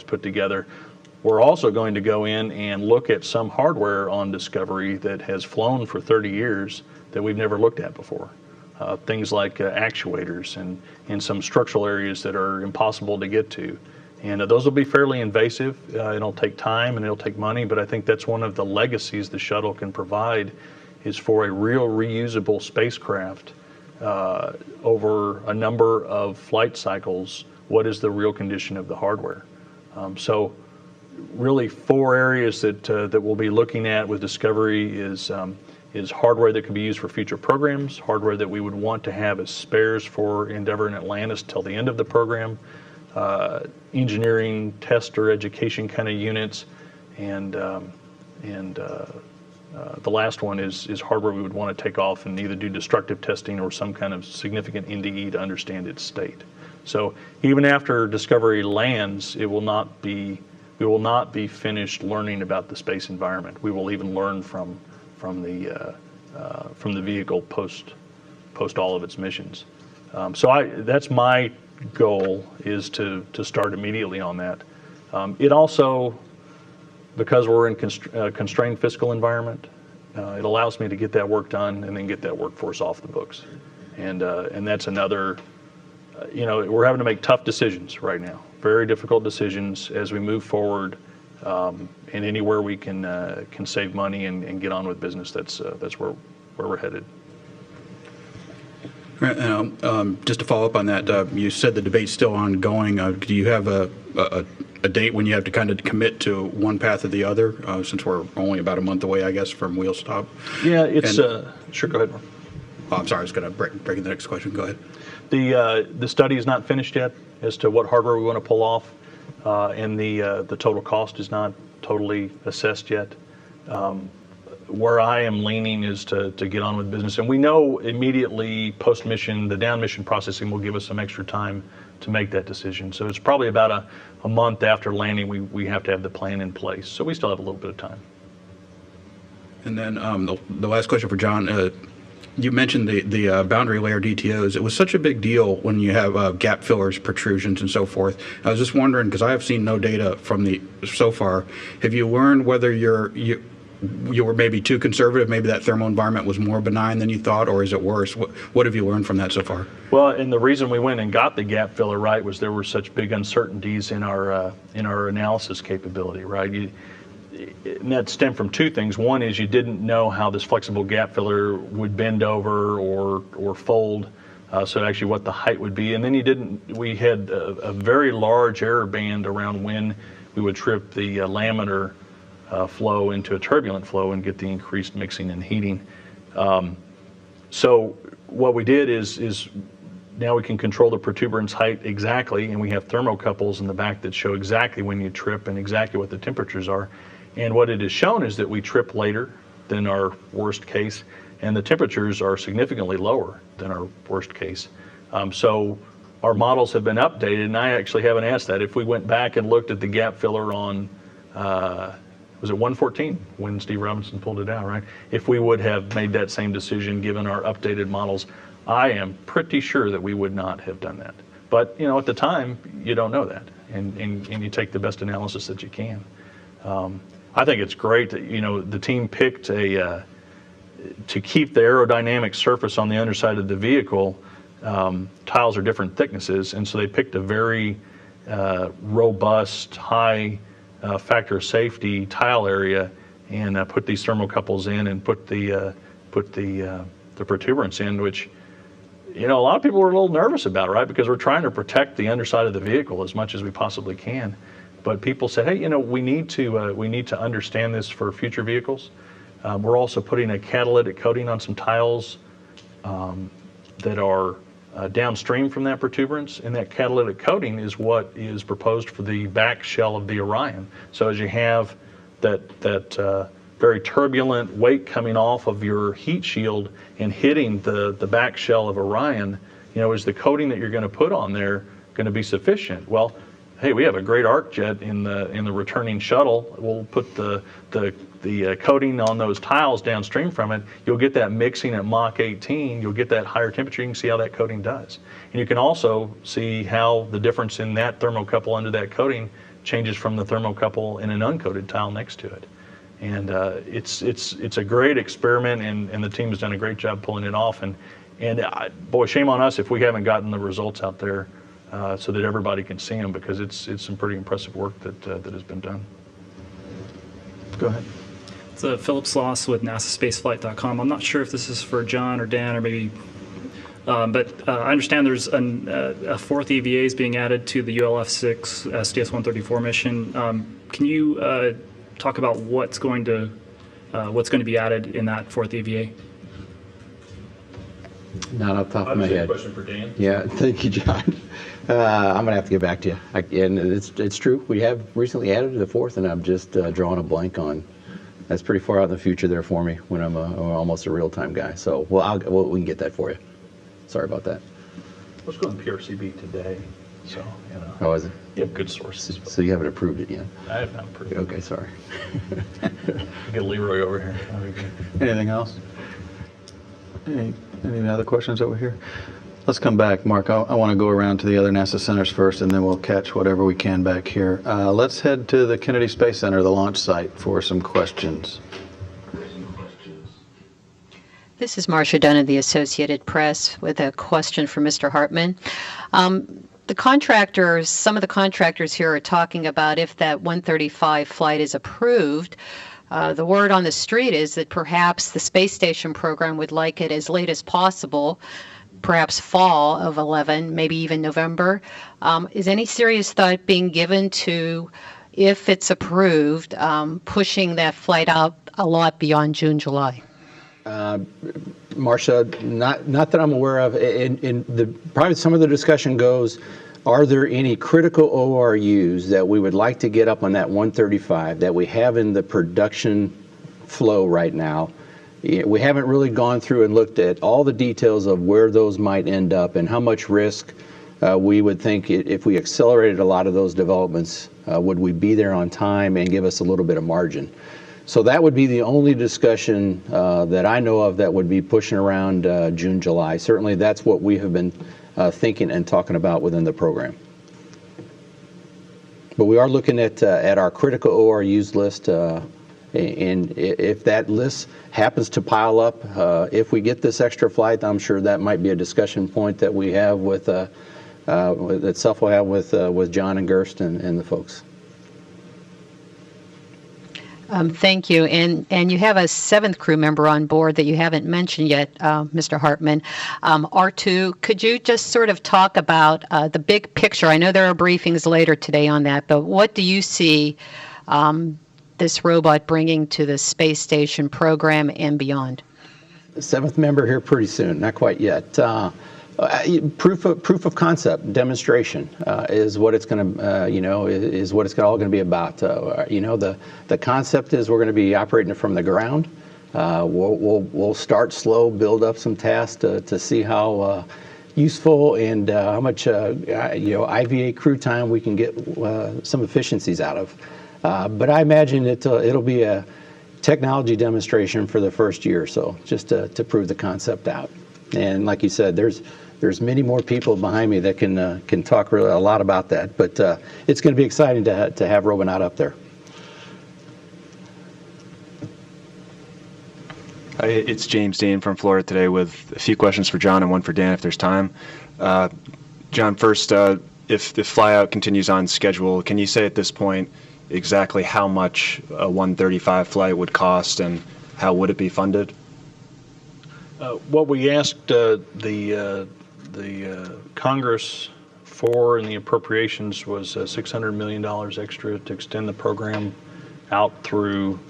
put together. We're also going to go in and look at some hardware on Discovery that has flown for 30 years that we've never looked at before. Things like actuators and some structural areas that are impossible to get to. And those will be fairly invasive. It'll take time and it'll take money, but I think that's one of the legacies the shuttle can provide is for a real reusable spacecraft over a number of flight cycles, what is the real condition of the hardware? So really 4 areas that we'll be looking at with Discovery is hardware that can be used for future programs, hardware that we would want to have as spares for Endeavour and Atlantis till the end of the program, engineering, test, or education kind of units, and the last one is hardware we would want to take off and either do destructive testing or some kind of significant NDE to understand its state. So even after Discovery lands, we will not be finished learning about the space environment. We will even learn from the vehicle post all of its missions. That's my goal, is to start immediately on that. It also, because we're in a constrained fiscal environment, it allows me to get that work done and then get that workforce off the books. And that's another, we're having to make tough decisions right now, very difficult decisions as we move forward. And anywhere we can save money and get on with business, that's where we're headed. Right, just to follow up on that, you said the debate's still ongoing. Do you have a date when you have to kind of commit to one path or the other, since we're only about a month away, I guess, from wheel stop? Yeah, it's sure. Go ahead. Oh, I'm sorry, I was going to break the next question. Go ahead. The study is not finished yet as to what hardware we want to pull off, and the total cost is not totally assessed yet. Where I am leaning is to get on with business, and we know immediately post-mission, the down-mission processing will give us some extra time to make that decision. So it's probably about a month after landing we have to have the plan in place. So we still have a little bit of time. And then the last question for John. You mentioned the boundary layer DTOs. It was such a big deal when you have gap fillers, protrusions, and so forth. I was just wondering, because I have seen no data from so far. Have you learned whether you were maybe too conservative, maybe that thermal environment was more benign than you thought, or is it worse? What have you learned from that so far? Well, and the reason we went and got the gap filler right was there were such big uncertainties in our analysis capability, right? And that stemmed from 2 things. One is you didn't know how this flexible gap filler would bend over or fold, so actually what the height would be. And then we had a very large error band around when we would trip the laminar flow into a turbulent flow and get the increased mixing and heating. So what we did is now we can control the protuberance height exactly, and we have thermocouples in the back that show exactly when you trip and exactly what the temperatures are. And what it has shown is that we trip later than our worst case, and the temperatures are significantly lower than our worst case. So our models have been updated, and I actually haven't asked that. If we went back and looked at the gap filler on was it 114 when Steve Robinson pulled it out, right? If we would have made that same decision given our updated models, I am pretty sure that we would not have done that. But at the time, you don't know that, and you take the best analysis that you can. I think it's great that the team picked to keep the aerodynamic surface on the underside of the vehicle. Tiles are different thicknesses, and so they picked a very robust, high factor of safety tile area, and put these thermocouples in and put the protuberance in, which a lot of people were a little nervous about, right? Because we're trying to protect the underside of the vehicle as much as we possibly can. But people said, hey, we need to understand this for future vehicles. We're also putting a catalytic coating on some tiles that are downstream from that protuberance, and that catalytic coating is what is proposed for the back shell of the Orion. So as you have that very turbulent weight coming off of your heat shield and hitting the back shell of Orion, is the coating that you're going to put on there going to be sufficient? Well, hey, we have a great arc jet in the returning shuttle. We'll put the coating on those tiles downstream from it. You'll get that mixing at Mach 18. You'll get that higher temperature. You can see how that coating does. And you can also see how the difference in that thermocouple under that coating changes from the thermocouple in an uncoated tile next to it. And it's a great experiment, and the team has done a great job pulling it off. And boy, shame on us if we haven't gotten the results out there so that everybody can see them, because it's some pretty impressive work that has been done. Go ahead. It's Philip Sloss with NASASpaceflight.com. I'm not sure if this is for John or Dan or maybe, but I understand there's a fourth EVA is being added to the ULF-6 STS-134 mission. Can you talk about what's going to be added in that fourth EVA? Not off the top of my head. Question for Dan. Yeah, thank you, John. I'm going to have to get back to you. And it's true. We have recently added the fourth, and I'm just drawing a blank on. That's pretty far out in the future there for me when I'm almost a real-time guy. So we can get that for you. Sorry about that. Let's go on PRCB today. So, Oh, is it? You have good sources. So you haven't approved it yet? I have not approved it. Okay, sorry. Get Leroy over here. Anything else? Any other questions over here? Let's come back, Mark. I want to go around to the other NASA centers first, and then we'll catch whatever we can back here. Let's head to the Kennedy Space Center, the launch site, for some questions. This is Marcia Dunn of the Associated Press with a question for Mr. Hartman. Some of the contractors here are talking about if that 135 flight is approved, the word on the street is that perhaps the space station program would like it as late as possible, perhaps fall of 11, maybe even November. Is any serious thought being given to, if it's approved, pushing that flight out a lot beyond June, July? Marcia, not that I'm aware of. Probably some of the discussion goes, are there any critical ORUs that we would like to get up on that 135 that we have in the production flow right now? We haven't really gone through and looked at all the details of where those might end up and how much risk we would think if we accelerated a lot of those developments, would we be there on time and give us a little bit of margin? So that would be the only discussion that I know of that would be pushing around June, July. Certainly that's what we have been thinking and talking about within the program. But we are looking at our critical ORUs list, and if that list happens to pile up, if we get this extra flight, I'm sure that might be a discussion point that we have with that Self will have with John and Gerst and the folks. Thank you. And you have a seventh crew member on board that you haven't mentioned yet, Mr. Hartman. R2, could you just sort of talk about the big picture? I know there are briefings later today on that, but what do you see this robot bringing to the space station program and beyond? The seventh member here pretty soon, not quite yet. Proof of concept demonstration is what it's going to, is what it's all going to be about. The concept is we're going to be operating it from the ground. We'll start slow, build up some tasks to see how useful and how much IVA crew time we can get some efficiencies out of. But I imagine it'll be a technology demonstration for the first year or so, just to prove the concept out. And like you said, there's many more people behind me that can talk really a lot about that. But it's going to be exciting to have Robonaut up there. Hi, it's James Dean from Florida today with a few questions for John and one for Dan if there's time. John, first, if the flyout continues on schedule, can you say at this point exactly how much a 135 flight would cost and how would it be funded? What we asked the Congress for in the appropriations was $600 million extra to extend the program out through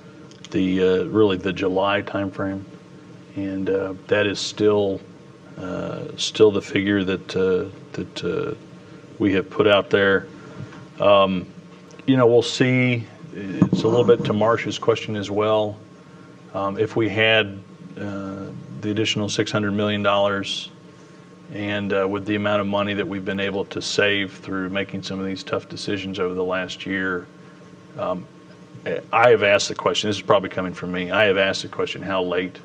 the really the July timeframe, and that is still still the figure that we have put out there. We'll see. It's a little bit to Marsh's question as well. If we had the additional $600 million and with the amount of money that we've been able to save through making some of these tough decisions over the last year, I have asked the question, this is probably coming from me, I have asked the question, how late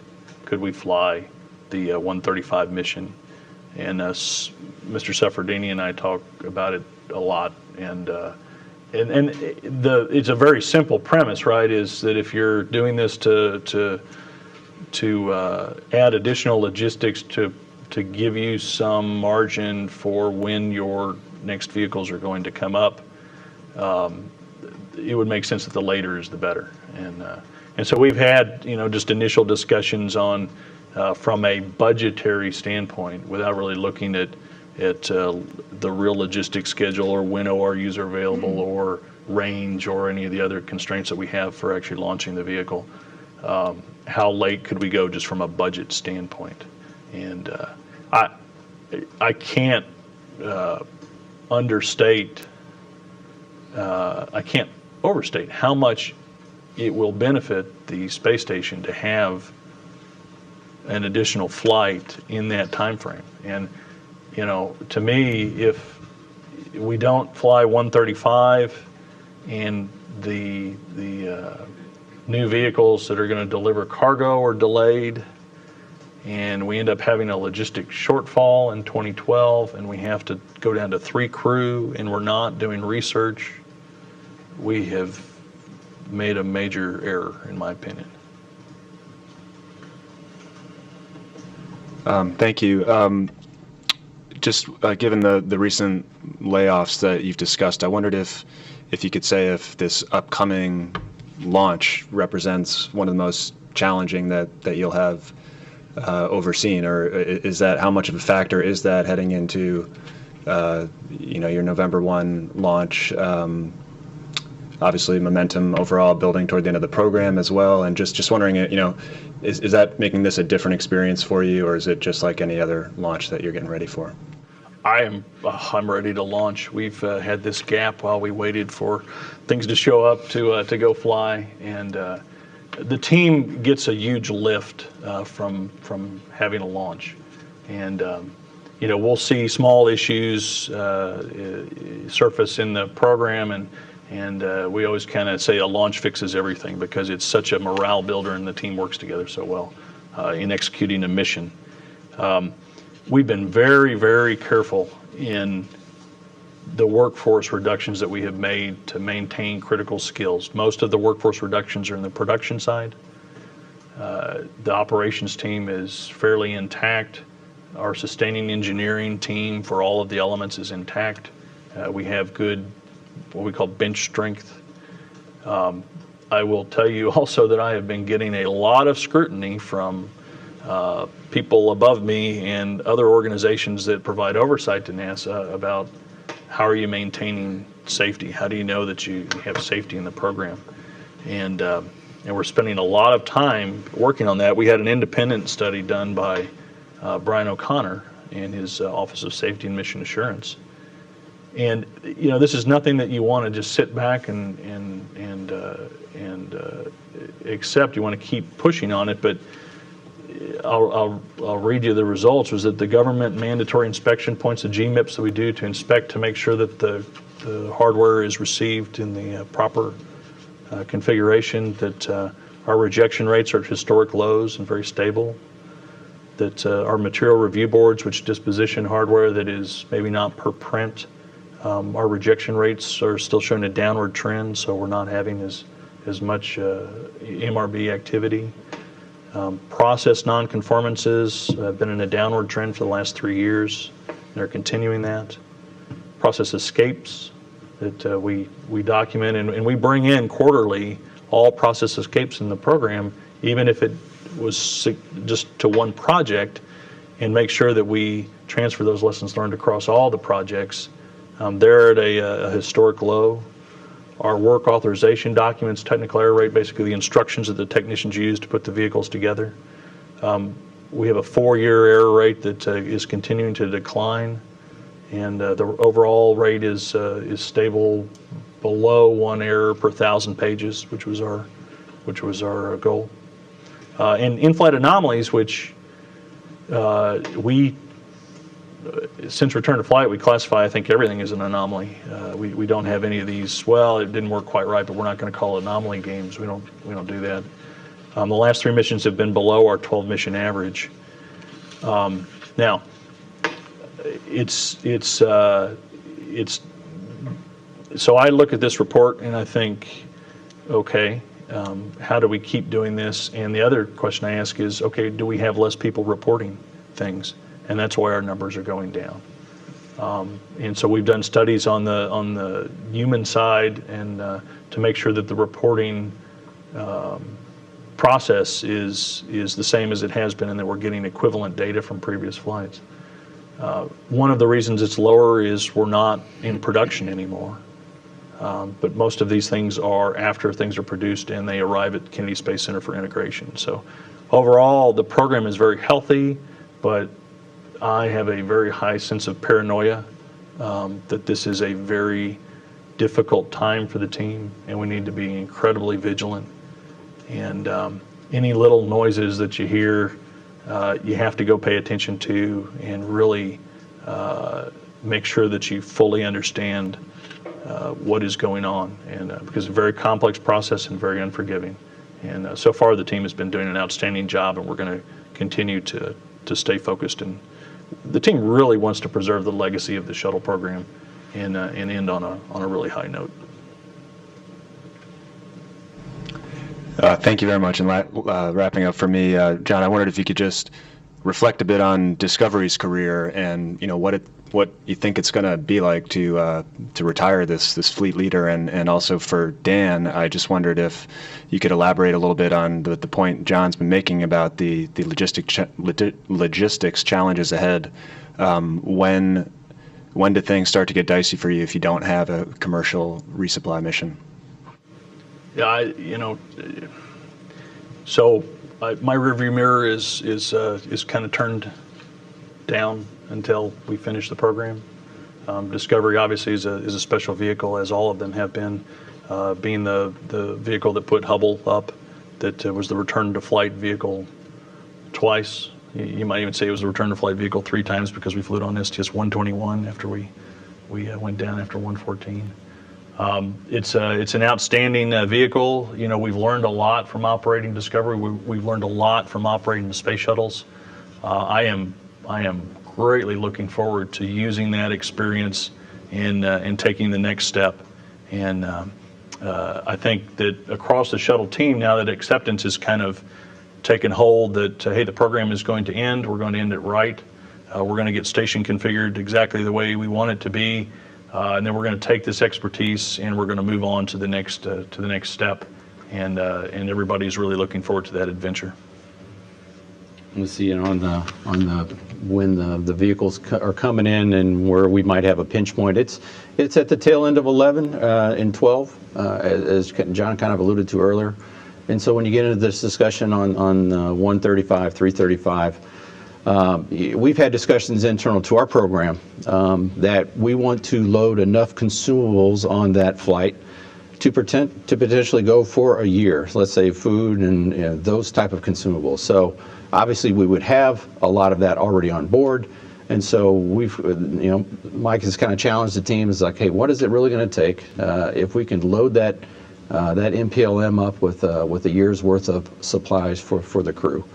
could we fly the 135 mission? And Mr. Sefferdini and I talk about it a lot, and it's a very simple premise, right? Is that if you're doing this to add additional logistics to give you some margin for when your next vehicles are going to come up, it would make sense that the later is the better. And so we've had just initial discussions on from a budgetary standpoint, without really looking at the real logistics schedule or when ORUs are available or range or any of the other constraints that we have for actually launching the vehicle. How late could we go just from a budget standpoint? And I can't understate, I can't overstate how much it will benefit the space station to have an additional flight in that time frame. And to me, if we don't fly 135 and the new vehicles that are going to deliver cargo are delayed, and we end up having a logistic shortfall in 2012, and we have to go down to 3 crew, and we're not doing research, we have made a major error, in my opinion. Thank you. Just given the recent layoffs that you've discussed, I wondered if you could say if this upcoming launch represents one of the most challenging that you'll have overseen, or is that, how much of a factor is that heading into your November 1 launch? Obviously, momentum overall building toward the end of the program as well, and just wondering, is that making this a different experience for you, or is it just like any other launch that you're getting ready for? I'm ready to launch. We've had this gap while we waited for things to show up to go fly, and the team gets a huge lift from having a launch. And we'll see small issues surface in the program, and we always kind of say a launch fixes everything, because it's such a morale builder and the team works together so well in executing a mission. We've been very, very careful in the workforce reductions that we have made to maintain critical skills. Most of the workforce reductions are in the production side. The operations team is fairly intact. Our sustaining engineering team for all of the elements is intact. We have good, what we call bench strength. I will tell you also that I have been getting a lot of scrutiny from people above me and other organizations that provide oversight to NASA about how are you maintaining safety? How do you know that you have safety in the program? And we're spending a lot of time working on that. We had an independent study done by Brian O'Connor and his Office of Safety and Mission Assurance. And this is nothing that you want to just sit back and accept. You want to keep pushing on it, but I'll read you the results. Was that the government mandatory inspection points, the GMIPs that we do to inspect to make sure that the hardware is received in the proper configuration, that our rejection rates are at historic lows and very stable, that our material review boards, which disposition hardware that is maybe not per print, our rejection rates are still showing a downward trend, so we're not having as much MRB activity. Process nonconformances have been in a downward trend for the last 3 years. They're continuing that. Process escapes that we document, and we bring in quarterly all process escapes in the program, even if it was just to one project, and make sure that we transfer those lessons learned across all the projects. They're at a historic low. Our work authorization documents, technical error rate, basically the instructions that the technicians use to put the vehicles together. We have a 4-year error rate that is continuing to decline, and the overall rate is stable below 1 error per 1,000 pages, which was our goal. And in-flight anomalies, which since return to flight, we classify, I think, everything as an anomaly. We don't have any of these. Well, it didn't work quite right, but we're not going to call it anomaly games. We don't do that. The last 3 missions have been below our 12-mission average. Now, so I look at this report and I think, okay, how do we keep doing this? And the other question I ask is, okay, do we have less people reporting things? And that's why our numbers are going down. And so we've done studies on the human side and to make sure that the reporting process is the same as it has been, and that we're getting equivalent data from previous flights. One of the reasons it's lower is we're not in production anymore. But most of these things are after things are produced and they arrive at Kennedy Space Center for integration. So overall, the program is very healthy, but I have a very high sense of paranoia that this is a very difficult time for the team, and we need to be incredibly vigilant. And any little noises that you hear, you have to go pay attention to and really make sure that you fully understand what is going on, and because it's a very complex process and very unforgiving. And so far the team has been doing an outstanding job, and we're going to continue to stay focused. And the team really wants to preserve the legacy of the shuttle program and end on a really high note. Thank you very much. And wrapping up for me, John, I wondered if you could just reflect a bit on Discovery's career and what you think it's going to be like to retire this fleet leader, and also for Dan, I just wondered if you could elaborate a little bit on the point John's been making about the logistics challenges ahead. When do things start to get dicey for you if you don't have a commercial resupply mission? Yeah, my rearview mirror is kind of turned down until we finish the program. Discovery obviously is a special vehicle, as all of them have been, being the vehicle that put Hubble up, that was the return to flight vehicle twice. You might even say it was the return to flight vehicle 3 times, because we flew it on STS-121 after we went down after 114. It's an outstanding vehicle. We've learned a lot from operating Discovery. We've learned a lot from operating the space shuttles. I am greatly looking forward to using that experience and taking the next step. And I think that across the shuttle team, now that acceptance has kind of taken hold, that hey, the program is going to end. We're going to end it right. We're going to get station configured exactly the way we want it to be. And then we're going to take this expertise and we're going to move on to the next step, and everybody's really looking forward to that adventure. Let's see, on the when the vehicles are coming in and where we might have a pinch point, it's at the tail end of 11 and 12, as John kind of alluded to earlier. And so when you get into this discussion on 135, 335. We've had discussions internal to our program that we want to load enough consumables on that flight to potentially go for a year. So let's say food and those type of consumables. So obviously we would have a lot of that already on board. And so we've, Mike has kind of challenged the team. Is like, hey, what is it really going to take if we can load that MPLM up with a year's worth of supplies for the crew?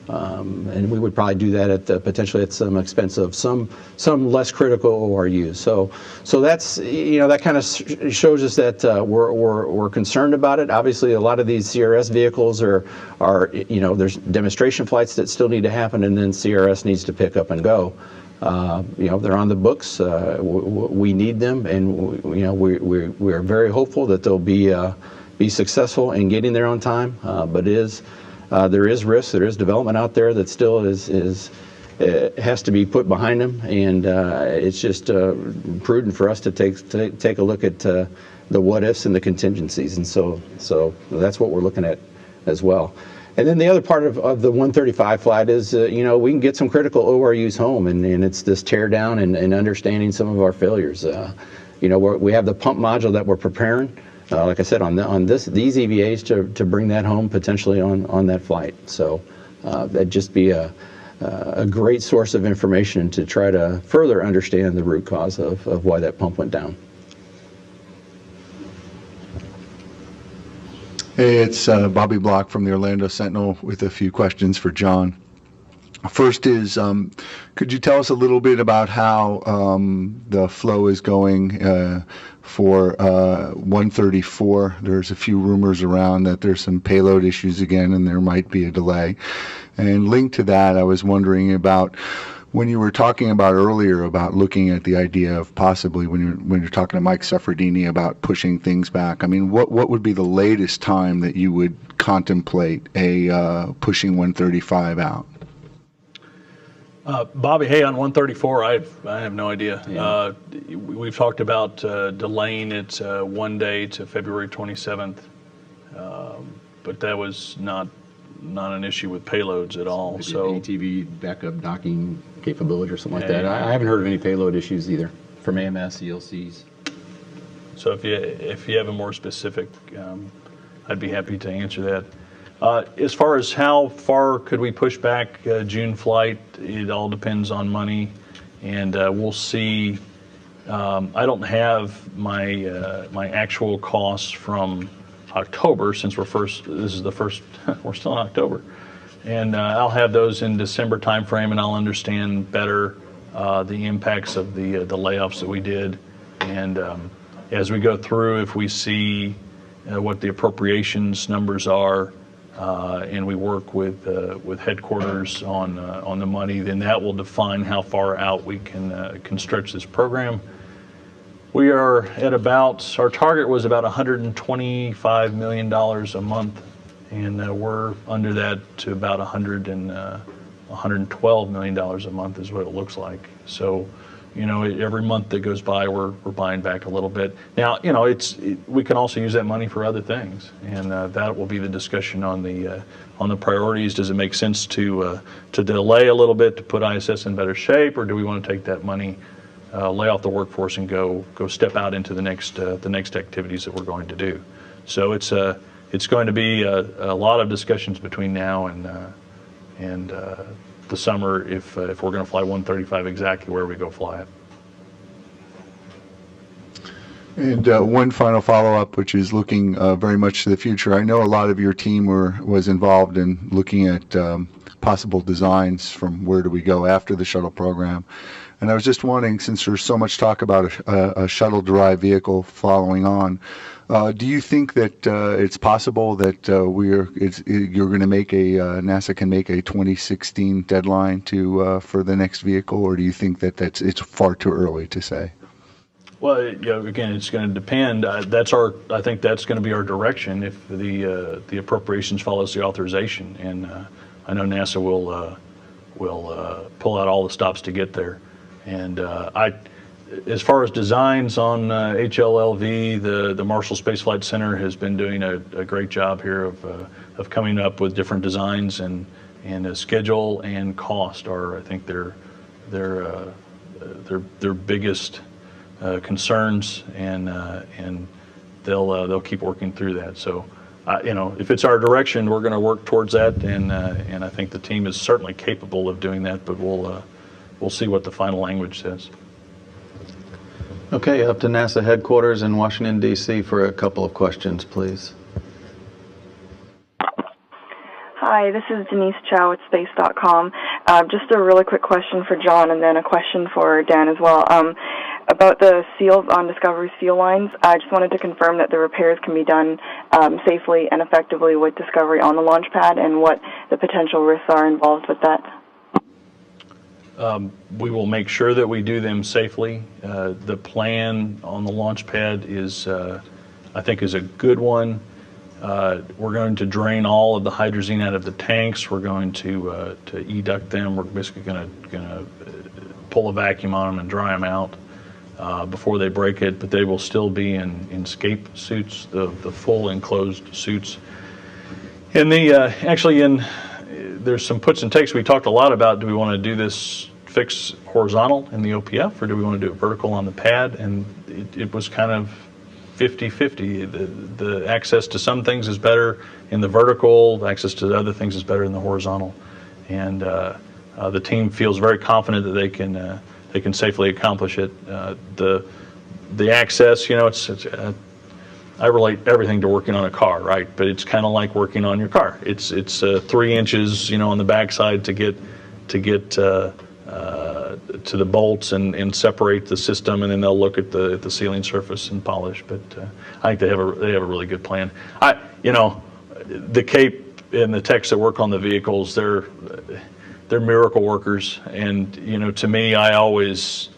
And we would probably do that potentially at some expense of some less critical ORUs. So that's that kind of shows us that we're concerned about it. Obviously, a lot of these CRS vehicles are there's demonstration flights that still need to happen, and then CRS needs to pick up and go. They're on the books. We need them, and we are very hopeful that they'll be successful in getting there on time. But there is risk. There is development out there that still has to be put behind them, and it's just prudent for us to take a look at the what ifs and the contingencies, and so that's what we're looking at as well. And then the other part of the 135 flight is, we can get some critical ORUs home, and it's this tear down and understanding some of our failures. We have the pump module that we're preparing, like I said, on these EVAs to bring that home potentially on that flight. So that'd just be a great source of information to try to further understand the root cause of why that pump went down. Hey, it's Bobby Block from the Orlando Sentinel with a few questions for John. First is, could you tell us a little bit about how the flow is going for 134? There's a few rumors around that there's some payload issues again and there might be a delay. And linked to that, I was wondering about when you were talking about earlier about looking at the idea of possibly when you're talking to Mike Suffredini about pushing things back. I mean, what would be the latest time that you would contemplate a pushing 135 out? Bobby, hey, on 134, I have no idea. Yeah. We've talked about delaying it one day to February 27th, but that was not an issue with payloads at all. Maybe so an ATV backup docking capability or something like that. I haven't heard of any payload issues either from AMS, ELCs. So if you have a more specific, I'd be happy to answer that. As far as how far could we push back June flight, it all depends on money, and we'll see. I don't have my actual costs from October since this is the first, we're still in October. And I'll have those in December timeframe, and I'll understand better the impacts of the layoffs that we did. And as we go through, if we see what the appropriations numbers are, and we work with headquarters on the money, then that will define how far out we can stretch this program. We are at our target was about $125 million a month, and we're under that to about $112 million a month is what it looks like. So, every month that goes by, we're buying back a little bit. Now, we can also use that money for other things, and that will be the discussion on the priorities. Does it make sense to delay a little bit to put ISS in better shape, or do we want to take that money, lay off the workforce, and go step out into the next activities that we're going to do? So it's going to be a lot of discussions between now and the summer if we're going to fly 135, exactly where we go fly it. And one final follow-up, which is looking very much to the future. I know a lot of your team was involved in looking at possible designs from where do we go after the shuttle program. And I was just wondering, since there's so much talk about a shuttle-derived vehicle following on, do you think that it's possible that you're going to make NASA can make a 2016 deadline for the next vehicle, or do you think that it's far too early to say? Well, again, it's going to depend. I think that's going to be our direction if the appropriations follows the authorization, and I know NASA will pull out all the stops to get there. And as far as designs on HLLV, the Marshall Space Flight Center has been doing a great job here of coming up with different designs, and schedule and cost are, I think, their biggest concerns, and they'll keep working through that. So, if it's our direction, we're going to work towards that, and I think the team is certainly capable of doing that. But we'll see what the final language says. Okay, up to NASA headquarters in Washington, D.C. for a couple of questions, please. Hi, this is Denise Chow with Space.com. Just a really quick question for John, and then a question for Dan as well. About the seals on Discovery's fuel lines, I just wanted to confirm that the repairs can be done safely and effectively with Discovery on the launch pad, and what the potential risks are involved with that. We will make sure that we do them safely. The plan on the launch pad is, I think, is a good one. We're going to drain all of the hydrazine out of the tanks. We're going to educt them. We're basically going to pull a vacuum on them and dry them out before they break it. But they will still be in escape suits, the full enclosed suits. And there's some puts and takes. We talked a lot about, do we want to do this fix horizontal in the OPF, or do we want to do it vertical on the pad? And it was kind of 50-50. The access to some things is better in the vertical, access to other things is better in the horizontal. And the team feels very confident that they can safely accomplish it. The access, I relate everything to working on a car, right? But it's kind of like working on your car. It's 3 inches, on the backside to get to the bolts and separate the system, and then they'll look at the sealing surface and polish. But I think they have a really good plan. The Cape and the techs that work on the vehicles, they're miracle workers, and to me, I always.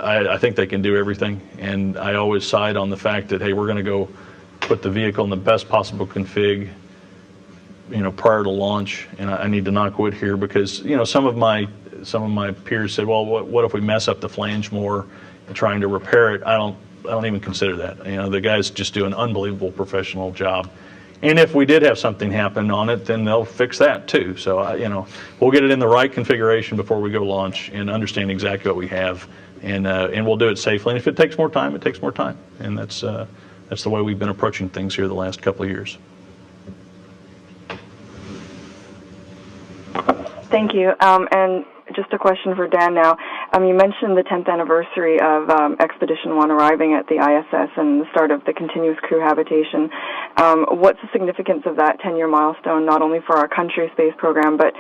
I think they can do everything, and I always side on the fact that, hey, we're going to go put the vehicle in the best possible config, prior to launch. And I need to knock wood here because, some of my peers said, well, what if we mess up the flange more and trying to repair it? I don't even consider that. The guys just do an unbelievable professional job. And if we did have something happen on it, then they'll fix that too. So, we'll get it in the right configuration before we go launch and understand exactly what we have. And we'll do it safely. And if it takes more time, it takes more time. And that's the way we've been approaching things here the last couple of years. Thank you. And just a question for Dan now. You mentioned the 10th anniversary of Expedition 1 arriving at the ISS and the start of the continuous crew habitation. What's the significance of that 10-year milestone, not only for our country's space program, but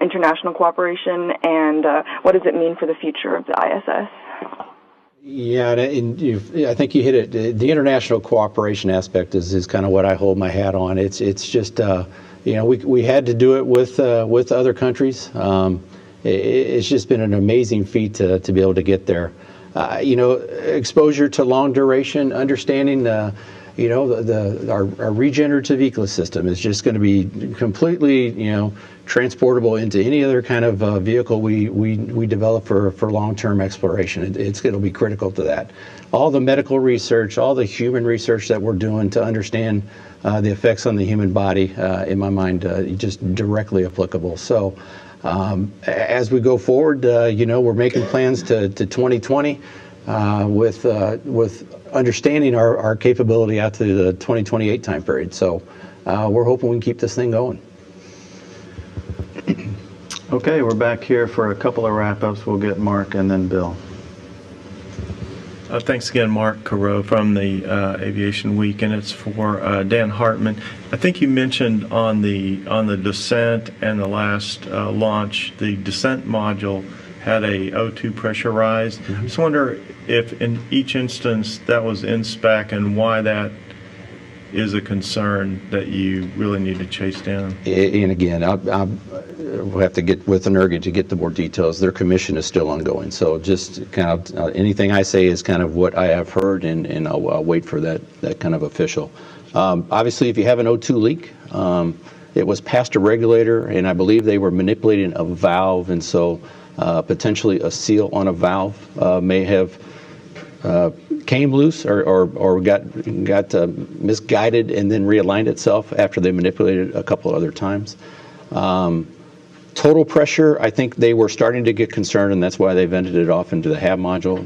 international cooperation, and what does it mean for the future of the ISS? Yeah, I think you hit it. The international cooperation aspect is kind of what I hold my hat on. It's just, we had to do it with other countries. It's just been an amazing feat to be able to get there. Exposure to long duration, understanding our regenerative ecosystem is just going to be completely, transportable into any other kind of vehicle we develop for long-term exploration. It'll be critical to that. All the medical research, all the human research that we're doing to understand the effects on the human body, in my mind, just directly applicable. So. As we go forward, we're making plans to 2020 with understanding our capability out to the 2028 time period. So we're hoping we can keep this thing going. Okay, we're back here for a couple of wrap-ups. We'll get Mark and then Bill. Thanks again, Mark Carreau from the Aviation Week, and it's for Dan Hartman. I think you mentioned on the descent and the last launch, the descent module had a O2 pressure rise. I just wonder if in each instance that was in spec and why that is a concern that you really need to chase down. And again, we'll have to get with NERGA to get the more details. Their commission is still ongoing, so just kind of anything I say is kind of what I have heard, and I'll wait for that kind of official. Obviously, if you have an O2 leak, it was past a regulator, and I believe they were manipulating a valve, and so potentially a seal on a valve may have came loose or got misguided and then realigned itself after they manipulated it a couple of other times. Total pressure, I think they were starting to get concerned, and that's why they vented it off into the HAB module.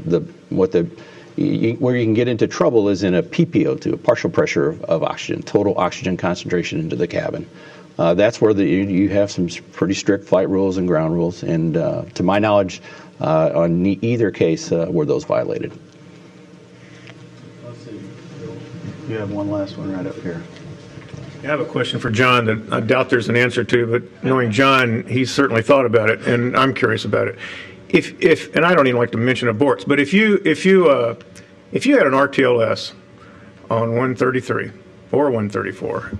Where you can get into trouble is in a PPO2, a partial pressure of oxygen, total oxygen concentration into the cabin. That's where you have some pretty strict flight rules and ground rules, and to my knowledge, on either case were those violated. You have one last one right up here. I have a question for John that I doubt there's an answer to, but knowing John, he's certainly thought about it, and I'm curious about it. If and I don't even like to mention aborts, but if you had an RTLS on 133 or 134,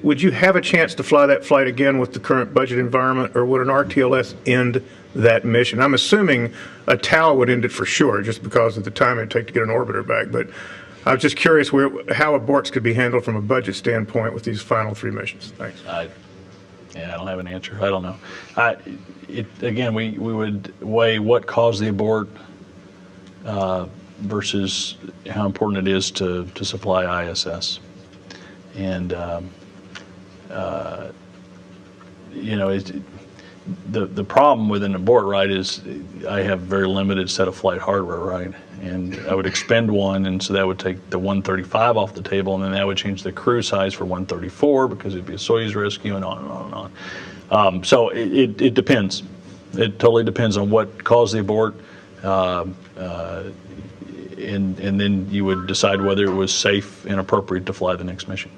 would you have a chance to fly that flight again with the current budget environment, or would an RTLS end that mission? I'm assuming a TAL would end it for sure, just because of the time it'd take to get an orbiter back, but I was just curious how aborts could be handled from a budget standpoint with these final 3 missions. Thanks. I don't have an answer. I don't know. Again, we would weigh what caused the abort versus how important it is to supply ISS. And you know, the problem with an abort, right, is I have very limited set of flight hardware, right, and I would expend one, and so that would take the 135 off the table, and then that would change the crew size for 134 because it'd be a Soyuz rescue, and on and on and on. So it depends. It totally depends on what caused the abort, and then you would decide whether it was safe and appropriate to fly the next mission.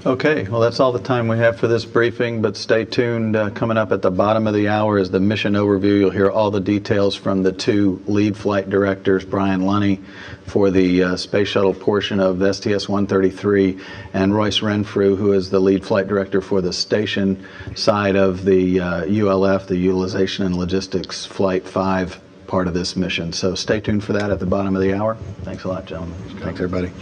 Okay, well, that's all the time we have for this briefing, but stay tuned. Coming up at the bottom of the hour is the mission overview. You'll hear all the details from the two lead flight directors, Brian Lunny for the Space Shuttle portion of STS-133, and Royce Renfrew, who is the lead flight director for the station side of the ULF, the Utilization and Logistics Flight 5 part of this mission. So stay tuned for that at the bottom of the hour. Thanks a lot, gentlemen. Thanks, everybody.